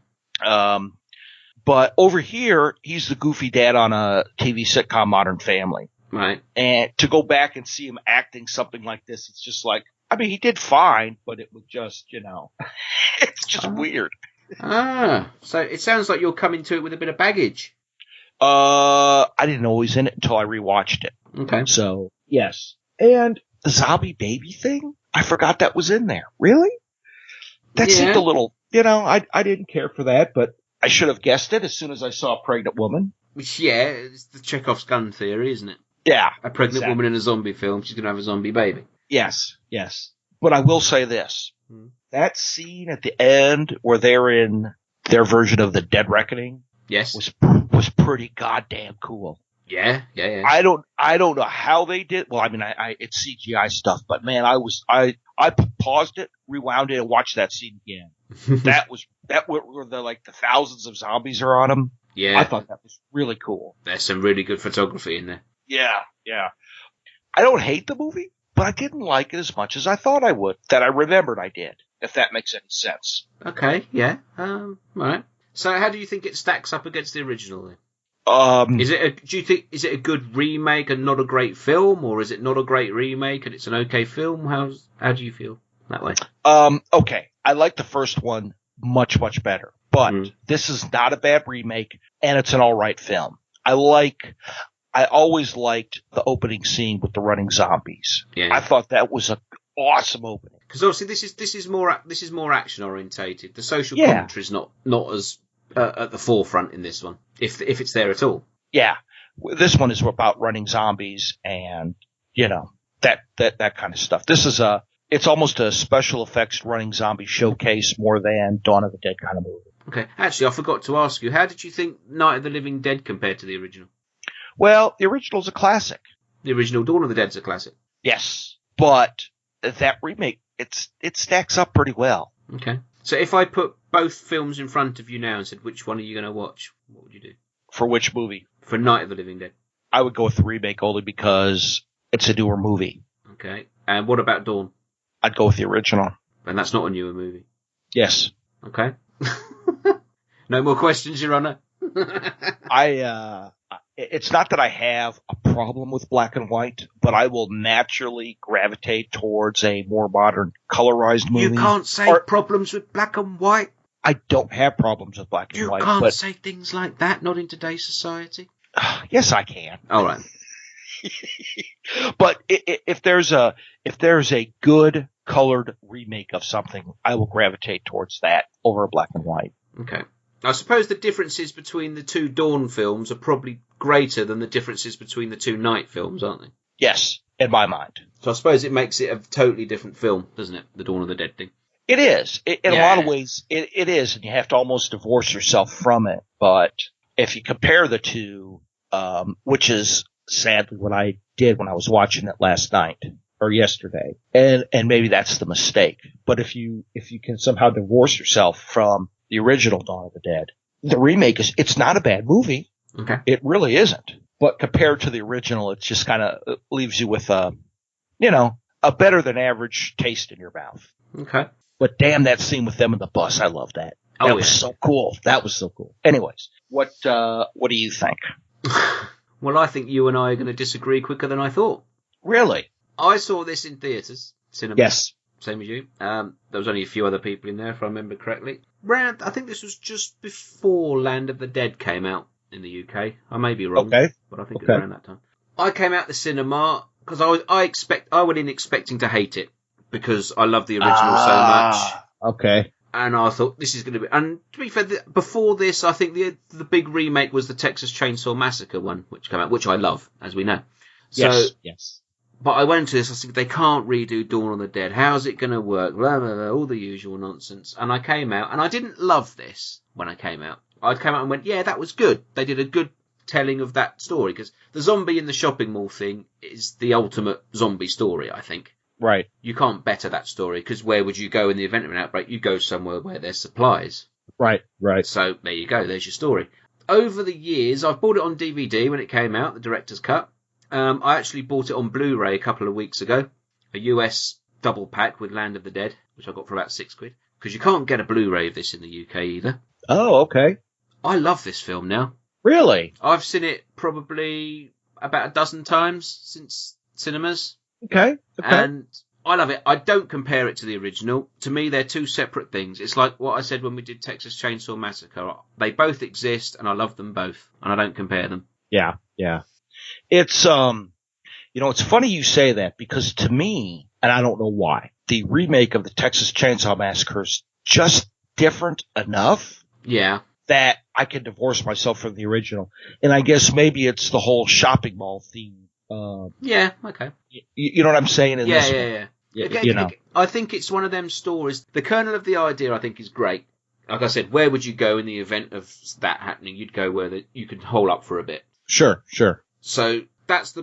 But over here, he's the goofy dad on a TV sitcom, Modern Family. Right. And to go back and see him acting something like this, it's just like, I mean, he did fine, but it was just, it's just weird. So it sounds like you're coming to it with a bit of baggage. I didn't know he was in it until I rewatched it. Okay. So, yes. And the zombie baby thing, I forgot that was in there. Really? That seemed a little, I didn't care for that, but I should have guessed it as soon as I saw a pregnant woman. Yeah, it's the Chekhov's gun theory, isn't it? Yeah. A pregnant woman in a zombie film, she's going to have a zombie baby. Yes. But I will say this. That scene at the end where they're in their version of the Dead Reckoning was pretty goddamn cool. Yeah. I don't know how they did. Well, I mean, it's CGI stuff, but man, I paused it, rewound it, and watched that scene again. that were the thousands of zombies are on them. Yeah. I thought that was really cool. There's some really good photography in there. Yeah. I don't hate the movie, but I didn't like it as much as I thought I would, that I remembered I did, if that makes any sense. Okay, yeah. Right. So how do you think it stacks up against the original then? Do you think is it a good remake and not a great film, or is it not a great remake and it's an okay film? How do you feel that way? Okay. I like the first one much, much better, but this is not a bad remake and it's an all right film. I always liked the opening scene with the running zombies. Yeah. I thought that was an awesome opening. Because obviously this is more action orientated. The social commentary is not as at the forefront in this one, if it's there at all. Yeah, this one is about running zombies and that kind of stuff. This is it's almost a special effects running zombie showcase more than Dawn of the Dead kind of movie. Okay, actually, I forgot to ask you, how did you think Night of the Living Dead compared to the original? Well, the original's a classic. The original Dawn of the Dead's a classic. Yes, but that remake, it stacks up pretty well. Okay. So if I put both films in front of you now and said, which one are you going to watch, what would you do? For which movie? For Night of the Living Dead. I would go with the remake only because it's a newer movie. Okay. And what about Dawn? I'd go with the original. And that's not a newer movie? Yes. Okay. No more questions, Your Honour? It's not that I have a problem with black and white, but I will naturally gravitate towards a more modern colorized movie. You can't say problems with black and white. I don't have problems with black and white. You can't say things like that, not in today's society. Yes, I can. All right. But if there's a good colored remake of something, I will gravitate towards that over a black and white. Okay. I suppose the differences between the two Dawn films are probably greater than the differences between the two Night films, aren't they? Yes, in my mind. So I suppose it makes it a totally different film, doesn't it? The Dawn of the Dead thing. It is. In a lot of ways, it is, and you have to almost divorce yourself from it. But if you compare the two, which is sadly what I did when I was watching it last night or yesterday, and maybe that's the mistake. But if you can somehow divorce yourself from the original Dawn of the Dead, the remake it's not a bad movie. Okay. It really isn't. But compared to the original, it just kind of leaves you with a better than average taste in your mouth. Okay. But damn, that scene with them in the bus, I love that. That was so cool. That was so cool. Anyways, what do you think? Well, I think you and I are going to disagree quicker than I thought. Really? I saw this in theatres. Cinema. Yes. Same as you. There was only a few other people in there, if I remember correctly. I think this was just before Land of the Dead came out in the UK. I may be wrong, but I think it was around that time. I came out the cinema because I went in expecting to hate it because I love the original so much. Okay. And I thought this is going to be. And to be fair, before this, I think the big remake was the Texas Chainsaw Massacre one, which came out, which I love, as we know. Yes. But I went into this, I was thinking, they can't redo Dawn of the Dead. How's it going to work? Blah, blah, blah, all the usual nonsense. And I came out, and I didn't love this when I came out. I came out and went, yeah, that was good. They did a good telling of that story, because the zombie in the shopping mall thing is the ultimate zombie story, I think. Right. You can't better that story, because where would you go in the event of an outbreak? You go somewhere where there's supplies. Right. So there you go, there's your story. Over the years, I've bought it on DVD when it came out, the director's cut. I actually bought it on Blu-ray a couple of weeks ago. A US double pack with Land of the Dead, which I got for about £6. Because you can't get a Blu-ray of this in the UK either. Oh, okay. I love this film now. Really? I've seen it probably about a dozen times since cinemas. Okay. And I love it. I don't compare it to the original. To me, they're two separate things. It's like what I said when we did Texas Chainsaw Massacre. They both exist, and I love them both, and I don't compare them. Yeah. It's, it's funny you say that, because to me, and I don't know why, the remake of the Texas Chainsaw Massacre is just different enough. Yeah. That I can divorce myself from the original. And I guess maybe it's the whole shopping mall theme. Yeah, okay. You know what I'm saying? Yeah. I think it's one of them stories. The kernel of the idea, I think, is great. Like I said, where would you go in the event of that happening? You'd go where you could hole up for a bit. Sure. So that's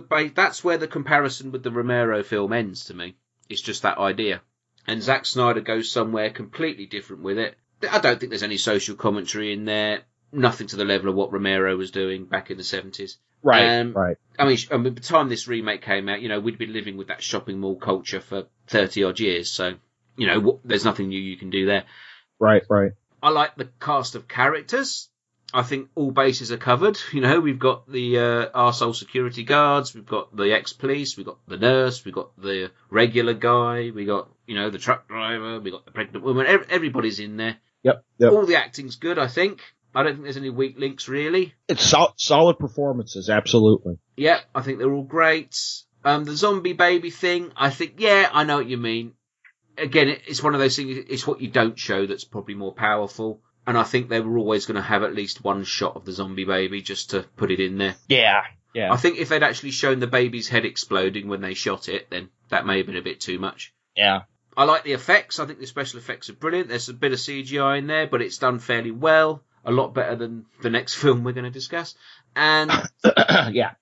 where the comparison with the Romero film ends to me. It's just that idea. And Zack Snyder goes somewhere completely different with it. I don't think there's any social commentary in there. Nothing to the level of what Romero was doing back in the 70s. Right. I mean, by the time this remake came out, we'd been living with that shopping mall culture for 30 odd years. So, there's nothing new you can do there. Right. I like the cast of characters. I think all bases are covered. We've got the arsehole security guards, we've got the ex-police, we've got the nurse, we've got the regular guy, we got, the truck driver, we got the pregnant woman. Everybody's in there. Yep. All the acting's good, I think. I don't think there's any weak links, really. It's solid performances, absolutely. Yeah, I think they're all great. The zombie baby thing, I think, yeah, I know what you mean. Again, it's one of those things, it's what you don't show that's probably more powerful. And I think they were always going to have at least one shot of the zombie baby just to put it in there. Yeah. I think if they'd actually shown the baby's head exploding when they shot it, then that may have been a bit too much. Yeah. I like the effects. I think the special effects are brilliant. There's a bit of CGI in there, but it's done fairly well. A lot better than the next film we're going to discuss. And yeah,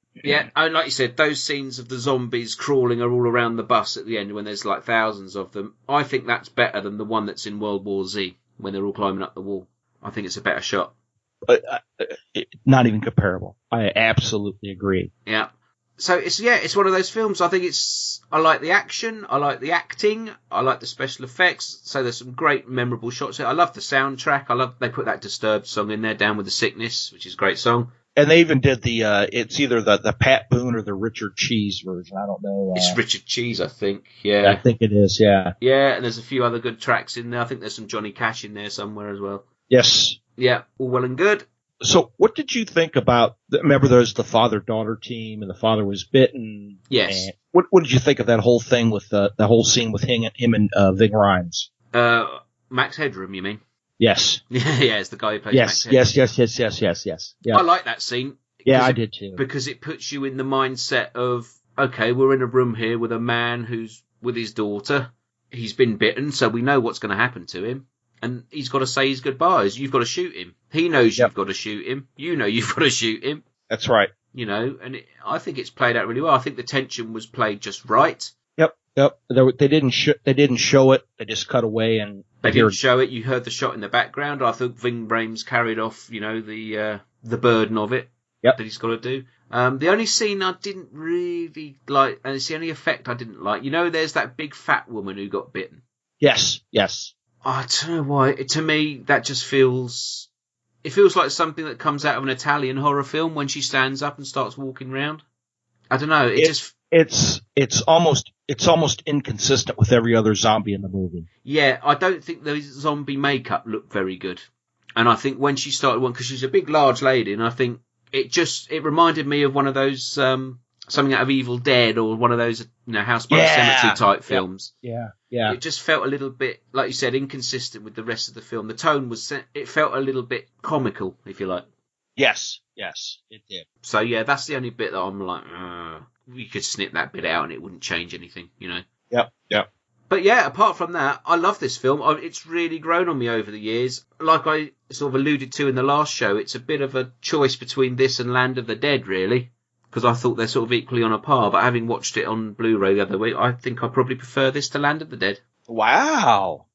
and like you said, those scenes of the zombies crawling are all around the bus at the end when there's like thousands of them. I think that's better than the one that's in World War Z when they're all climbing up the wall. I think it's a better shot. Not even comparable. I absolutely agree. Yeah. So it's one of those films. I think I like the action, I like the acting, I like the special effects. So there's some great memorable shots here. I love the soundtrack. They put that Disturbed song in there, Down with the Sickness, which is a great song. And they even did it's either the Pat Boone or the Richard Cheese version. I don't know. It's Richard Cheese, I think. Yeah. I think it is, yeah. Yeah, and there's a few other good tracks in there. I think there's some Johnny Cash in there somewhere as well. Yes. Yeah, all well and good. So what did you think about, remember there's the father-daughter team and the father was bitten? Yes. What did you think of that whole thing with the whole scene with him and Ving Rhames? Max Headroom, you mean? Yes. Yeah, it's the guy who plays Max Headroom. Yes. Yeah. I like that scene. Yeah, I did too. Because it puts you in the mindset of, okay, we're in a room here with a man who's with his daughter. He's been bitten, so we know what's going to happen to him. And he's got to say his goodbyes. You've got to shoot him. He knows you've got to shoot him. You know you've got to shoot him. That's right. And I think it's played out really well. I think the tension was played just right. Yep. They didn't show it. They just cut away and they didn't show it. You heard the shot in the background. I think Ving Rhames carried off, the burden of it that he's got to do. The only scene I didn't really like, and it's the only effect I didn't like. There's that big fat woman who got bitten. Yes. I don't know why. To me, that just feels like something that comes out of an Italian horror film when she stands up and starts walking around. I don't know. It's almost inconsistent with every other zombie in the movie. Yeah, I don't think the zombie makeup looked very good. And I think when she started one, because she's a big, large lady, and I think it reminded me of one of those, something out of Evil Dead or one of those, House by the Cemetery type films. Yeah. It just felt a little bit, like you said, inconsistent with the rest of the film. The tone it felt a little bit comical, if you like. Yes, it did. So yeah, that's the only bit that I'm like, we could snip that bit out and it wouldn't change anything, Yep. But yeah, apart from that, I love this film. It's really grown on me over the years. Like I sort of alluded to in the last show, it's a bit of a choice between this and Land of the Dead, really. Because I thought they're sort of equally on a par, but having watched it on Blu-ray the other week, I think I probably prefer this to Land of the Dead. Wow.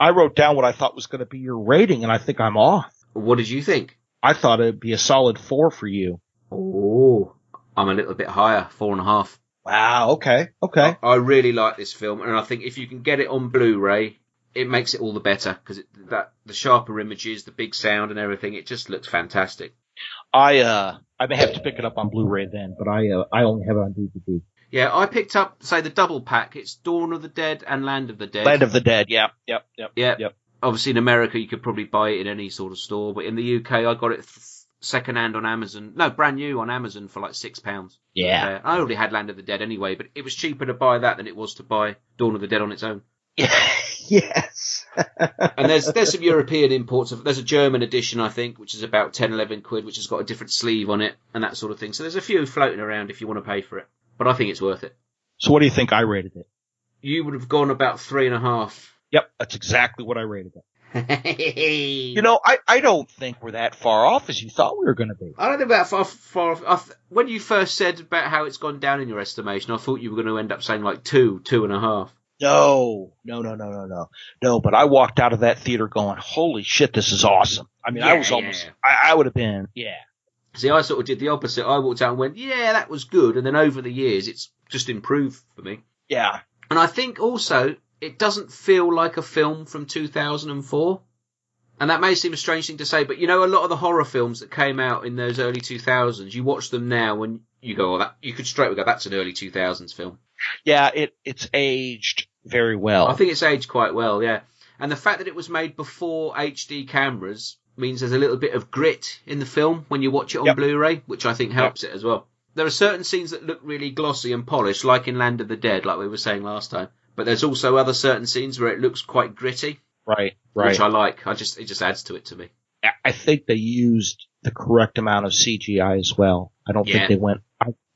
I wrote down what I thought was going to be your rating, and I think I'm off. What did you think? I thought it'd be a solid 4 for you. Oh, I'm a little bit higher, 4.5. Wow, okay. I really like this film, and I think if you can get it on Blu-ray, it makes it all the better, because the sharper images, the big sound and everything, it just looks fantastic. I may have to pick it up on Blu-ray then, but I only have it on DVD. Yeah, I picked up, say, the double pack. It's Dawn of the Dead and Land of the Dead. Land of the Dead, yeah. Yep. Obviously, in America, you could probably buy it in any sort of store, but in the UK, I got it second-hand on Amazon. No, brand new on Amazon for like £6. Yeah. I already had Land of the Dead anyway, but it was cheaper to buy that than it was to buy Dawn of the Dead on its own. Yes. And there's some European imports. There's a German edition, I think, which is about 10, 11 quid, which has got a different sleeve on it and that sort of thing. So there's a few floating around if you want to pay for it. But I think it's worth it. So what do you think I rated it? You would have gone about 3.5. Yep, that's exactly what I rated it. I don't think we're that far off as you thought we were going to be. I don't think that far off. When you first said about how it's gone down in your estimation, I thought you were going to end up saying like 2.5. No, but I walked out of that theater going, holy shit, this is awesome. I mean, I was almost, I would have been, See, I sort of did the opposite. I walked out and went, yeah, that was good. And then over the years, it's just improved for me. Yeah. And I think also, it doesn't feel like a film from 2004. And that may seem a strange thing to say, but you know, a lot of the horror films that came out in those early 2000s, you watch them now and you go, you could straight away go, that's an early 2000s film. Yeah, it's aged very well. I think it's aged quite well, yeah. And the fact that it was made before HD cameras means there's a little bit of grit in the film when you watch it on Blu-ray, which I think helps it as well. There are certain scenes that look really glossy and polished, like in Land of the Dead, like we were saying last time. But there's also other certain scenes where it looks quite gritty. Right. Which I like. It just adds to it to me. I think they used the correct amount of CGI as well. I don't think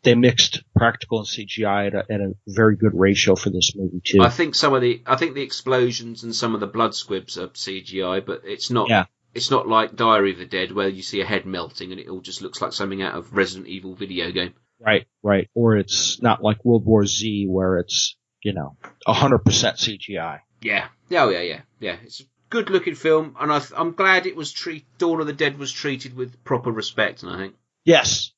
they mixed practical and CGI at a very good ratio for this movie too. I think the explosions and some of the blood squibs are CGI, but it's not. Yeah. It's not like Diary of the Dead where you see a head melting and it all just looks like something out of Resident Evil video game. Right. Or it's not like World War Z where it's 100% CGI. Yeah. Oh yeah. It's a good looking film, and I'm glad it was Dawn of the Dead was treated with proper respect, and I think. Yes.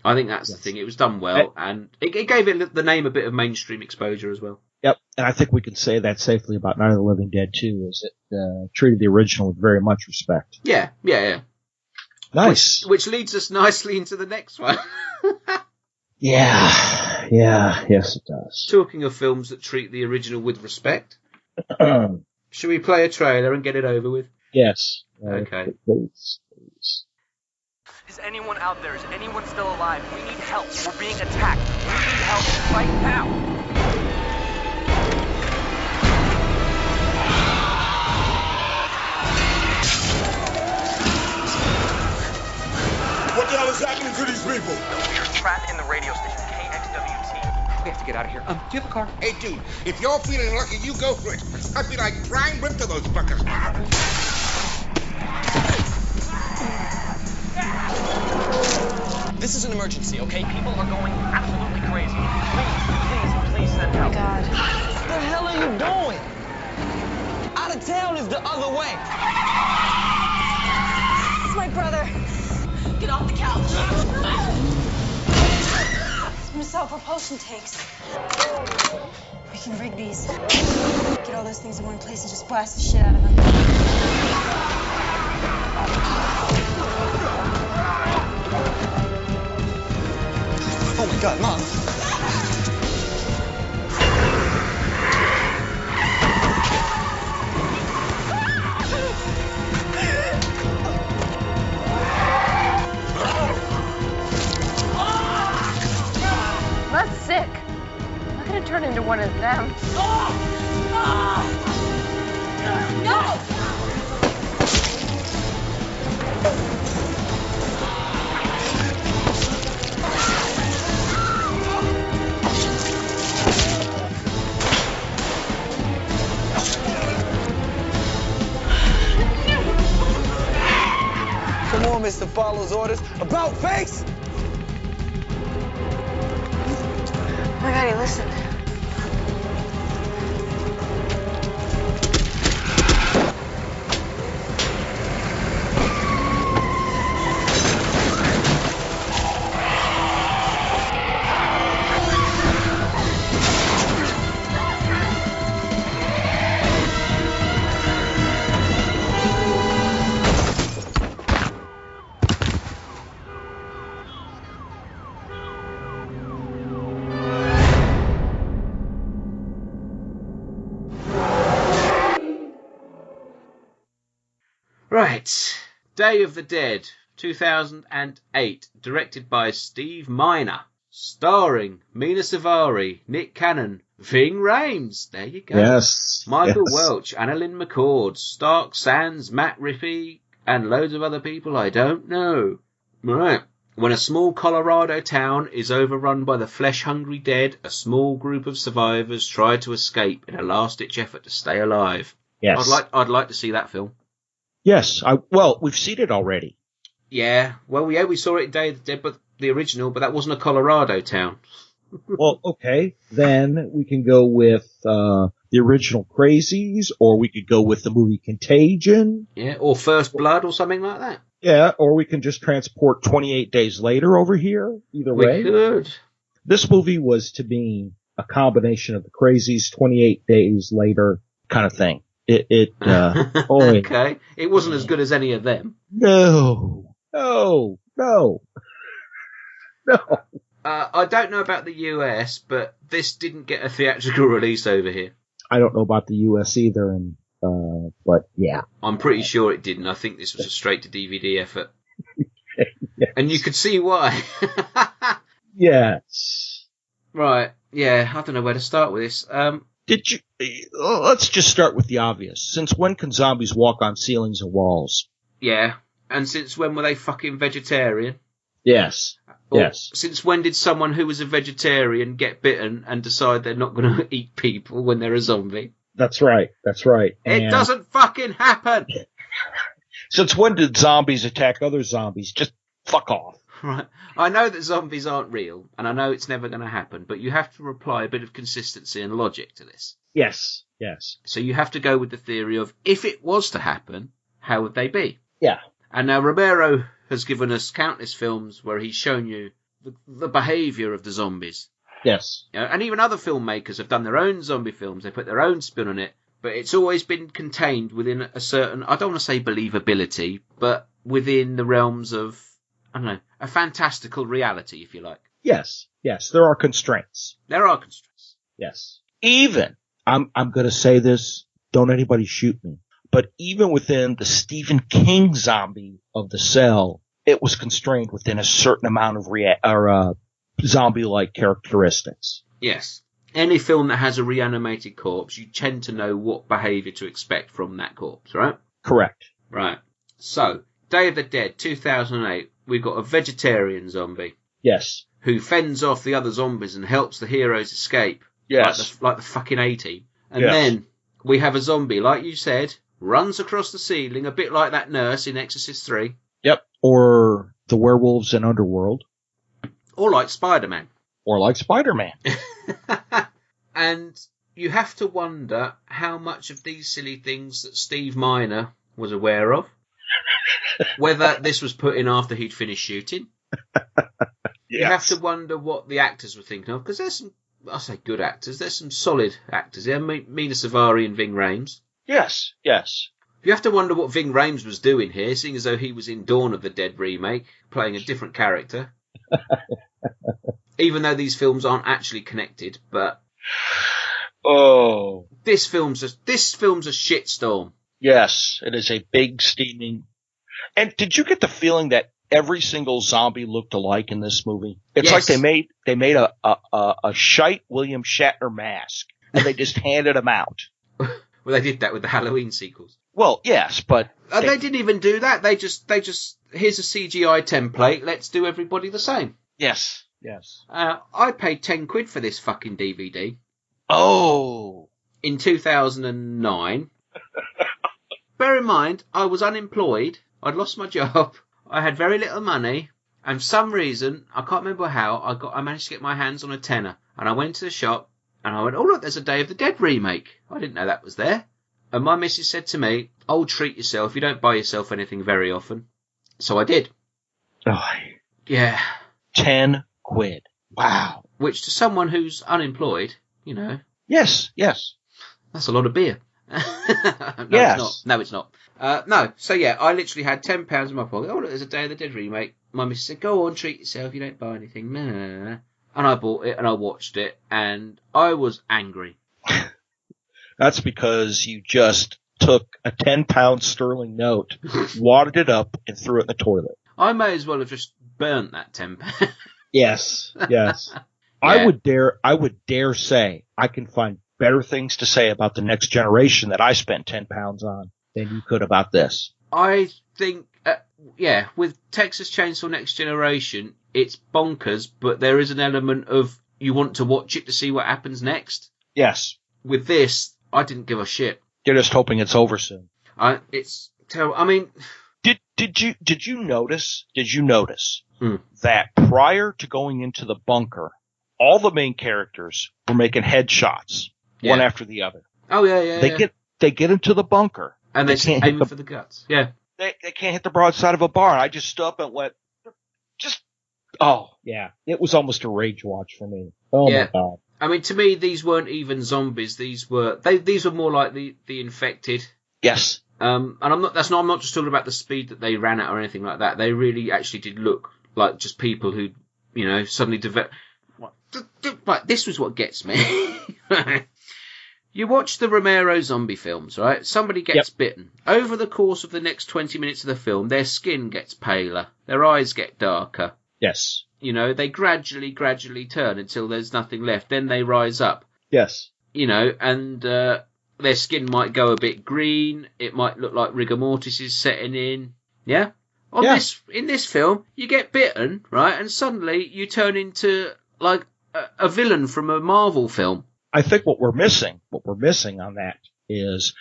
I think that's the thing. It was done well, and it gave it the name a bit of mainstream exposure as well. Yep, and I think we can say that safely about Night of the Living Dead too, is it treated the original with very much respect. Yeah. Nice. Which leads us nicely into the next one. Yeah, yes it does. Talking of films that treat the original with respect, should we play a trailer and get it over with? Yes. Okay. Please. Is anyone out there? Is anyone still alive? We need help. We're being attacked. We need help right now. What the hell is happening to these people? We're trapped in the radio station, KXWT. We have to get out of here. Do you have a car? Hey, dude, if you're feeling lucky, you go for it. I'd be like prime rib to those fuckers. This is an emergency, okay? People are going absolutely crazy. Please send help. Oh my God. What the hell are you doing? Out of town is the other way. It's my brother. Get off the couch. I'm gonna sell propulsion tanks. We can rig these. Get all those things in one place and just blast the shit out of them. Oh my God, Mom. That's sick. I'm not gonna turn into one of them. No! Come on, Mr. Follows orders. About face! Oh my God, he listened. Right. Day of the Dead, 2008, directed by Steve Miner, starring Mina Savari, Nick Cannon, Ving Rhames, there you go. Yes. Michael Welch, Annalyn McCord, Stark Sands, Matt Rippey, and loads of other people I don't know. Right. When a small Colorado town is overrun by the flesh-hungry dead, a small group of survivors try to escape in a last-ditch effort to stay alive. Yes. I'd like to see that film. Yes. We've seen it already. Yeah. Well, we saw it in Day of the Dead, but the original, but that wasn't a Colorado town. Well, okay. Then we can go with the original Crazies, or we could go with the movie Contagion. Yeah, or First Blood or something like that. Yeah, or we can just transport 28 days later over here. Either way. We could. This movie was to me a combination of the Crazies, 28 days later kind of thing. Okay. It wasn't as good as any of them. No. I don't know about the US, but this didn't get a theatrical release over here. I don't know about the US either, but yeah. I'm pretty sure it didn't. I think this was a straight to DVD effort. Yes. And you could see why. Yes. Right. Yeah, I don't know where to start with this. Let's just start with the obvious. Since when can zombies walk on ceilings and walls? Yeah. And since when were they fucking vegetarian? Yes. Yes. Since when did someone who was a vegetarian get bitten and decide they're not going to eat people when they're a zombie? That's right. It doesn't fucking happen! Since when did zombies attack other zombies? Just fuck off. Right. I know that zombies aren't real, and I know it's never going to happen, but you have to apply a bit of consistency and logic to this. Yes. So you have to go with the theory of, if it was to happen, how would they be? Yeah. And now Romero has given us countless films where he's shown you the behaviour of the zombies. Yes. And even other filmmakers have done their own zombie films. They put their own spin on it, but it's always been contained within a certain, I don't want to say believability, but within the realms of, I don't know, a fantastical reality, if you like. Yes. There are constraints. Yes. Even, I'm going to say this, don't anybody shoot me, but even within the Stephen King zombie of The Cell, it was constrained within a certain amount of zombie-like characteristics. Yes. Any film that has a reanimated corpse, you tend to know what behaviour to expect from that corpse, right? Correct. Right. So, Day of the Dead, 2008, we've got a vegetarian zombie. Yes. Who fends off the other zombies and helps the heroes escape. Yes. Like the fucking A-Team. And yes. Then we have a zombie, like you said, runs across the ceiling, a bit like that nurse in Exorcist 3. Yep. Or the werewolves in Underworld. Or like Spider-Man. And you have to wonder how much of these silly things that Steve Miner was aware of. Whether this was put in after he'd finished shooting. Yes. You have to wonder what the actors were thinking of, because there's some, I say good actors, there's some solid actors here. Mina Savari and Ving Rhames. Yes. You have to wonder what Ving Rhames was doing here, seeing as though he was in Dawn of the Dead remake, playing a different character. Even though these films aren't actually connected, but... Oh. This film's a shitstorm. Yes, it is a big steaming... And did you get the feeling that every single zombie looked alike in this movie? It's yes. Like they made a shite William Shatner mask, and they just handed them out. Well, they did that with the Halloween sequels. Well, yes, but... They didn't even do that. They just, here's a CGI template, let's do everybody the same. Yes. I paid £10 for this fucking DVD. Oh. In 2009. Bear in mind, I was unemployed. I'd lost my job. I had very little money. And for some reason, I can't remember how, I managed to get my hands on a tenner. And I went to the shop and I went, oh look, there's a Day of the Dead remake. I didn't know that was there. And my missus said to me, oh, treat yourself. You don't buy yourself anything very often. So I did. Oh. Yeah. £10. Wow. Which to someone who's unemployed, you know. Yes. That's a lot of beer. Yes. No, it's not. No. So yeah, I literally had £10 in my pocket. Oh, look, there's a Day of the Dead remake. My missus said, go on, treat yourself. You don't buy anything. Nah. And I bought it and I watched it and I was angry. That's because you just took a £10 sterling note, wadded it up, and threw it in the toilet. I may as well have just burnt that £10. Yes. Yeah. I would dare say I can find better things to say about the Next Generation that I spent £10 on than you could about this. I think, with Texas Chainsaw Next Generation, it's bonkers, but there is an element of you want to watch it to see what happens next. Yes. With this, I didn't give a shit. You're just hoping it's over soon. It's terrible. I mean, did you notice that prior to going into the bunker, all the main characters were making headshots one after the other. Oh yeah. They get into the bunker and they can't aim for the guts. Yeah. they can't hit the broadside of a barn. I just stood up and went, oh, yeah. It was almost a rage watch for me. Oh, my God. I mean, to me, these weren't even zombies. These were more like the infected. Yes. And I'm not just talking about the speed that they ran at or anything like that. They really actually did look like just people who, suddenly developed. Like, this was what gets me. You watch the Romero zombie films, right? Somebody gets bitten. Over the course of the next 20 minutes of the film, their skin gets paler. Their eyes get darker. Yes. They gradually turn until there's nothing left. Then they rise up. Yes. And their skin might go a bit green. It might look like rigor mortis is setting in. Yeah? In this film, you get bitten, right? And suddenly you turn into, like, a villain from a Marvel film. I think what we're missing on that is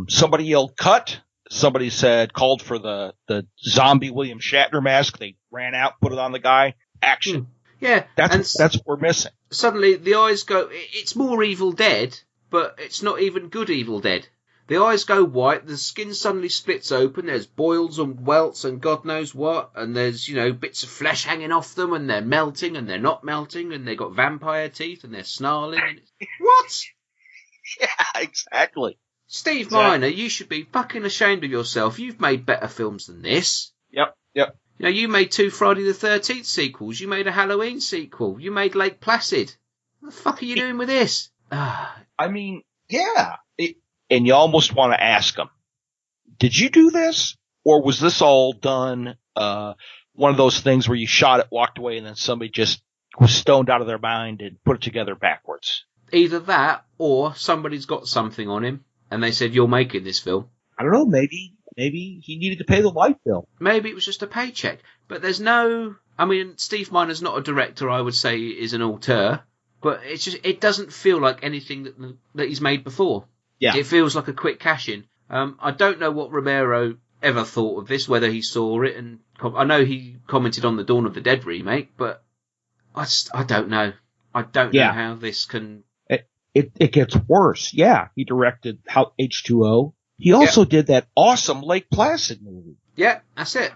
somebody yelled cut. Somebody called for the zombie William Shatner mask. They ran out, put it on the guy. Action. Yeah. That's what we're missing. Suddenly the eyes go, it's more Evil Dead, but it's not even good Evil Dead. The eyes go white, the skin suddenly splits open, there's boils and welts and God knows what, and there's, bits of flesh hanging off them, and they're melting and they're not melting, and they've got vampire teeth and they're snarling. And what? Yeah, exactly. Steve Miner, you should be fucking ashamed of yourself. You've made better films than this. Yep. You made 2 Friday the 13th sequels. You made a Halloween sequel. You made Lake Placid. What the fuck are you doing with this? I mean, yeah. And you almost want to ask them, did you do this? Or was this all done, one of those things where you shot it, walked away, and then somebody just was stoned out of their mind and put it together backwards? Either that, or somebody's got something on him, and they said, you're making this film. I don't know, maybe he needed to pay the light bill. Maybe it was just a paycheck. But there's Steve Miner's not a director, I would say, is an auteur, but it doesn't feel like anything that he's made before. Yeah. It feels like a quick cash-in. I don't know what Romero ever thought of this, whether he saw it, and I know he commented on the Dawn of the Dead remake, but I don't know. I don't know how this can... It gets worse. Yeah, he directed H2O. He also did that awesome Lake Placid movie. Yeah, that's it.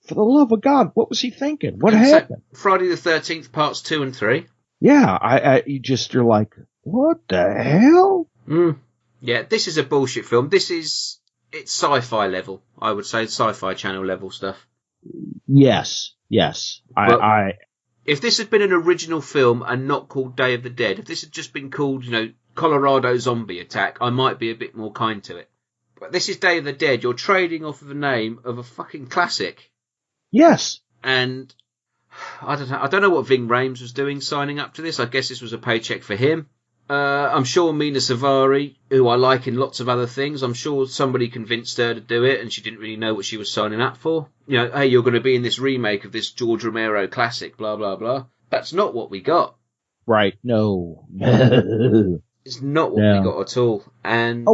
For the love of God, what was he thinking? What happened? Friday the 13th, parts 2 and 3. Yeah, you're like, what the hell? Yeah, this is a bullshit film. It's sci-fi level, I would say, Sci-Fi Channel level stuff. Yes. If this had been an original film and not called Day of the Dead, if this had just been called, Colorado Zombie Attack, I might be a bit more kind to it. But this is Day of the Dead. You're trading off of the name of a fucking classic. Yes. And I don't know what Ving Rhames was doing signing up to this. I guess this was a paycheck for him. I'm sure Mina Savari, who I like in lots of other things, I'm sure somebody convinced her to do it and she didn't really know what she was signing up for. Hey, you're going to be in this remake of this George Romero classic, blah, blah, blah. That's not what we got. Right, no. It's not what we got at all. And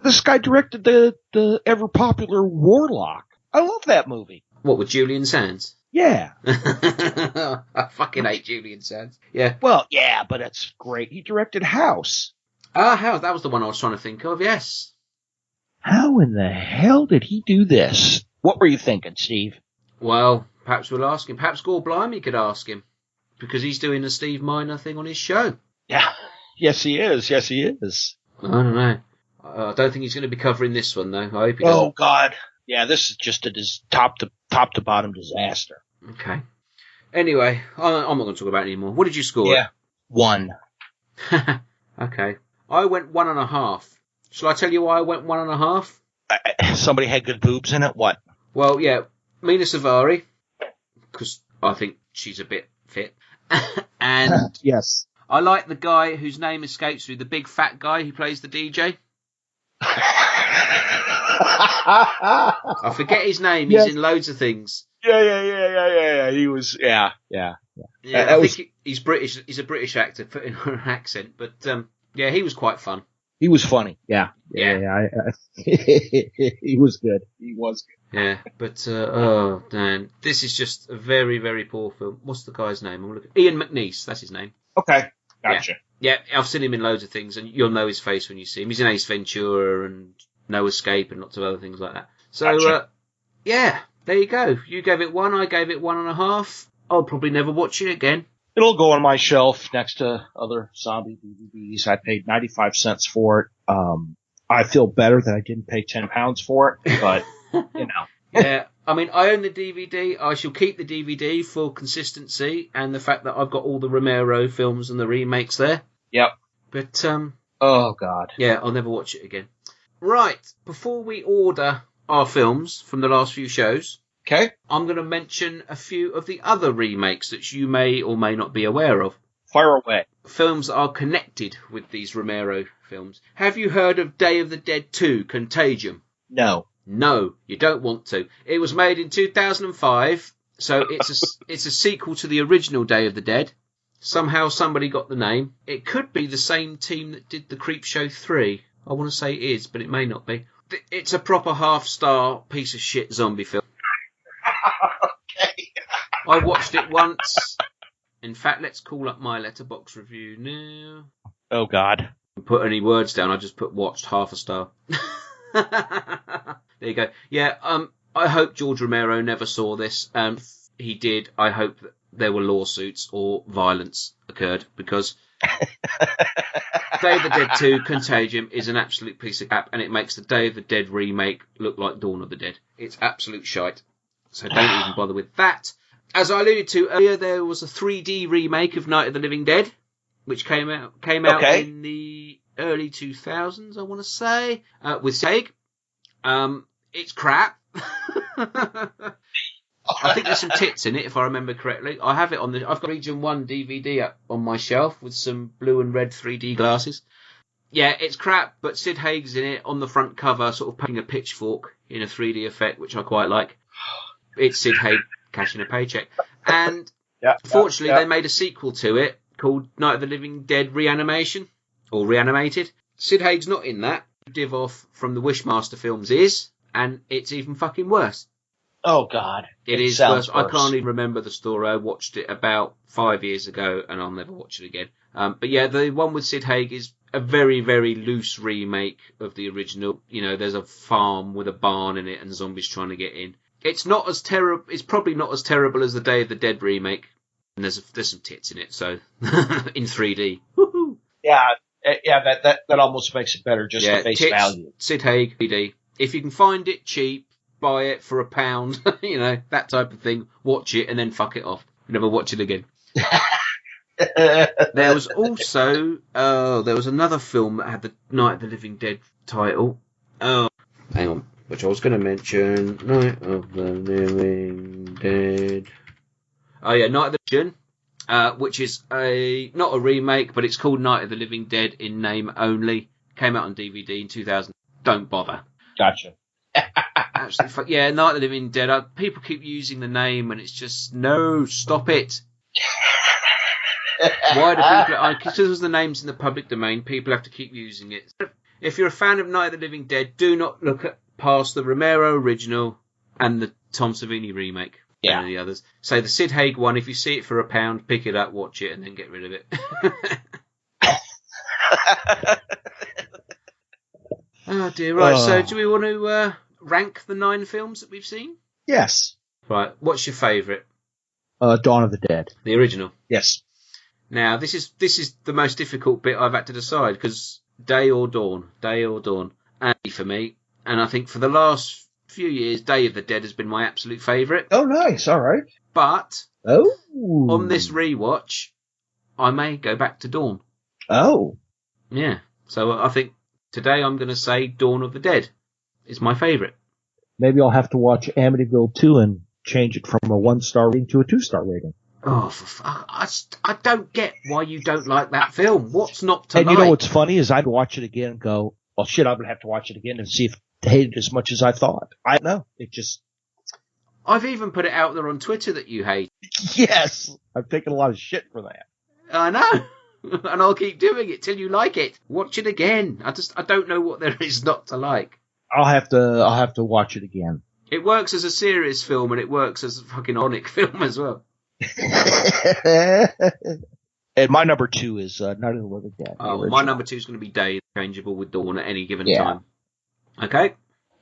this guy directed the ever-popular Warlock. I love that movie. What, with Julian Sands? Yeah. I fucking hate Julian Sands. Yeah. Well, yeah, but it's great. He directed House. House. That was the one I was trying to think of, yes. How in the hell did he do this? What were you thinking, Steve? Well, perhaps we'll ask him. Perhaps Gore Blimey could ask him. Because he's doing a Steve Miner thing on his show. Yeah. Yes, he is. I don't know. I don't think he's going to be covering this one, though. I hope he doesn't. Oh, God. Yeah, this is just a top to bottom disaster. Okay. Anyway, I'm not going to talk about it anymore. What did you score? Yeah. 1. Okay. I went 1.5. Shall I tell you why I went 1.5? Somebody had good boobs in it? What? Well, yeah. Mina Savari, because I think she's a bit fit. And yes. I like the guy whose name escapes me, the big fat guy who plays the DJ. I forget his name. He's in loads of things. Yeah. He was, yeah. I think he's British. He's a British actor, put in an accent. But, yeah, he was quite fun. He was funny. Yeah. He was good. Yeah, but, oh, man. This is just a very, very poor film. What's the guy's name? I'm looking. Ian McNeice, that's his name. Okay, gotcha. Yeah, I've seen him in loads of things, and you'll know his face when you see him. He's in Ace Ventura and No Escape and lots of other things like that. So, Gotcha. yeah, there you go. You gave it 1, I gave it 1.5. I'll probably never watch it again. It'll go on my shelf next to other zombie DVDs. I paid 95 cents for it. I feel better that I didn't pay £10 for it, but, you know. Yeah, I mean, I own the DVD. I shall keep the DVD for consistency and the fact that I've got all the Romero films and the remakes there. Yep. But, oh, God. Yeah, I'll never watch it again. Right, before we order our films from the last few shows, okay, I'm going to mention a few of the other remakes that you may or may not be aware of. Fire away. Films that are connected with these Romero films. Have you heard of Day of the Dead 2, Contagion? No. No, you don't want to. It was made in 2005, so it's a sequel to the original Day of the Dead. Somehow somebody got the name. It could be the same team that did the Creepshow 3. I want to say it is, but it may not be. It's a proper half-star piece of shit zombie film. Okay. I watched it once. In fact, let's call up my Letterboxd review now. Oh, God. Put any words down, I just put watched, half a star. There you go. Yeah, I hope George Romero never saw this. He did. I hope that there were lawsuits or violence occurred, because Day of the Dead 2 Contagion is an absolute piece of crap, and it makes the Day of the Dead remake look like Dawn of the Dead. It's absolute shite. So don't even bother with that. As I alluded to earlier, there was a 3D remake of Night of the Living Dead, which came out in the early 2000s, I want to say, with Seg. It's crap. I think there's some tits in it, if I remember correctly. I have it I've got Region 1 DVD up on my shelf with some blue and red 3D glasses. Yeah, it's crap, but Sid Haig's in it on the front cover, sort of poking a pitchfork in a 3D effect, which I quite like. It's Sid Haig cashing a paycheck. And fortunately, they made a sequel to it called Night of the Living Dead Reanimation, or Reanimated. Sid Haig's not in that. Div off from the Wishmaster films is, and it's even fucking worse. Oh, God. It is worse. I can't even remember the story. I watched it about 5 years ago, and I'll never watch it again. But yeah, the one with Sid Haig is a very, very loose remake of the original. You know, there's a farm with a barn in it and zombies trying to get in. It's not as terrible. It's probably not as terrible as the Day of the Dead remake. And there's some tits in it, so in 3D. Woohoo! Yeah, that almost makes it better, just the face value. Sid Haig, 3D. If you can find it cheap, buy it for £1, you know, that type of thing. Watch it and then fuck it off. Never watch it again. There was also, there was another film that had the Night of the Living Dead title. Oh, hang on, which I was going to mention. Night of the Living Dead. Oh yeah, Night of the Living Dead, which is not a remake, but it's called Night of the Living Dead in name only. Came out on DVD in 2000. Don't bother. Gotcha. Absolutely. Yeah, Night of the Living Dead. People keep using the name, and it's just, no, stop it. Why do people... Because the name's in the public domain, people have to keep using it. If you're a fan of Night of the Living Dead, do not look past the Romero original and the Tom Savini remake. Yeah. And the others. So the Sid Haig one, if you see it for £1, pick it up, watch it, and then get rid of it. Oh dear, right, so do we want to rank the 9 films that we've seen? Yes. Right, what's your favourite? Dawn of the Dead. The original? Yes. Now, this is the most difficult bit I've had to decide, because Day or Dawn, and for me, and I think for the last few years, Day of the Dead has been my absolute favourite. Oh, nice, alright. But, on this rewatch, I may go back to Dawn. Oh. Yeah, so I think today I'm going to say Dawn of the Dead is my favourite. Maybe I'll have to watch Amityville 2 and change it from a 1-star rating to a 2-star rating. Oh, I don't get why you don't like that film. What's not to like? And you know what's funny is I'd watch it again and go, well, shit, I'm going to have to watch it again and see if I hate it as much as I thought. I don't know. It just... I've even put it out there on Twitter that you hate. Yes! I've taken a lot of shit for that. I know. And I'll keep doing it till you like it. Watch it again. I don't know what there is not to like. I'll have to watch it again. It works as a serious film and it works as a fucking ironic film as well. And my number 2 is Night of the Living Dead. Oh, my number 2 is going to be Day, changeable with Dawn at any given time. Okay?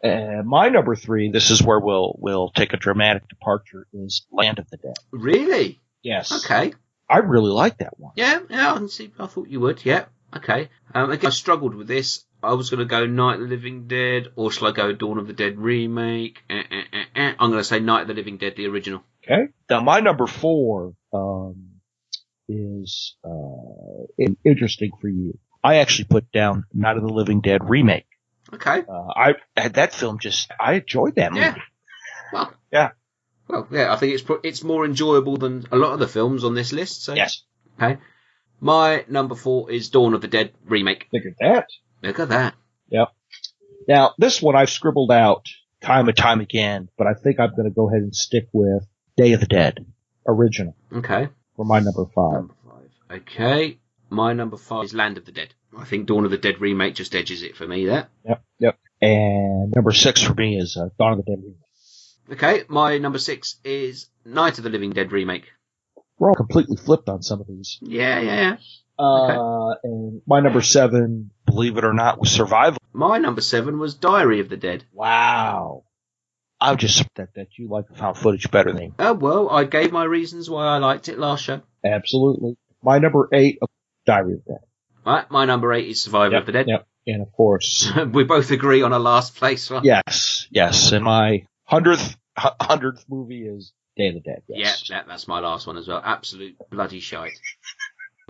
My number 3, this is where we'll take a dramatic departure, is Land of the Dead. Really? Yes. Okay. I really like that one. Yeah, I can see. I thought you would. Yeah. Okay. Again, I struggled with this. I was going to go Night of the Living Dead, or shall I go Dawn of the Dead remake? I'm going to say Night of the Living Dead, the original. Okay. Now, my number 4 is interesting for you. I actually put down Night of the Living Dead remake. Okay. I had that film I enjoyed that movie. Yeah. Well. Yeah. Well, yeah, I think it's more enjoyable than a lot of the films on this list. So. Yes. Okay. My number 4 is Dawn of the Dead remake. Look at that. Look at that. Yep. Now, this one I've scribbled out time and time again, but I think I'm going to go ahead and stick with Day of the Dead original. Okay. For my number 5. Okay. My number 5 is Land of the Dead. I think Dawn of the Dead remake just edges it for me there. Yep. And number 6 for me is Dawn of the Dead remake. Okay. My number 6 is Night of the Living Dead remake. We're all completely flipped on some of these. Yeah. Okay. And my number 7, believe it or not, was Survival. My number 7 was Diary of the Dead. Wow. I'm just upset that you like the found footage better than me. Well, I gave my reasons why I liked it last show. Absolutely. My number 8, Diary of the Dead. Right, my number 8 is Survivor of the Dead. Yep. And of course, we both agree on a last place one. Yes. And my 100th movie is Day of the Dead. Yes. Yeah, that's my last one as well. Absolute bloody shite.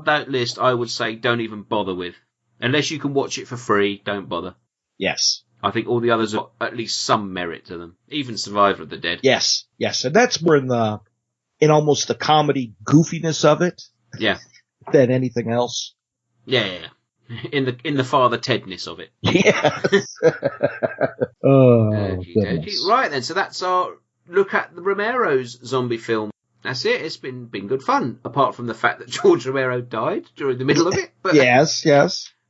That list, I would say, don't even bother with. Unless you can watch it for free, don't bother. Yes. I think all the others have at least some merit to them. Even Survivor of the Dead. Yes. And that's more in almost the comedy goofiness of it. Yeah. Than anything else. Yeah. In the Father Tedness of it. Yes. Oh, goodness. Right then, so that's our look at the Romero's zombie film. That's it. It's been good fun, apart from the fact that George Romero died during the middle of it. But, yes.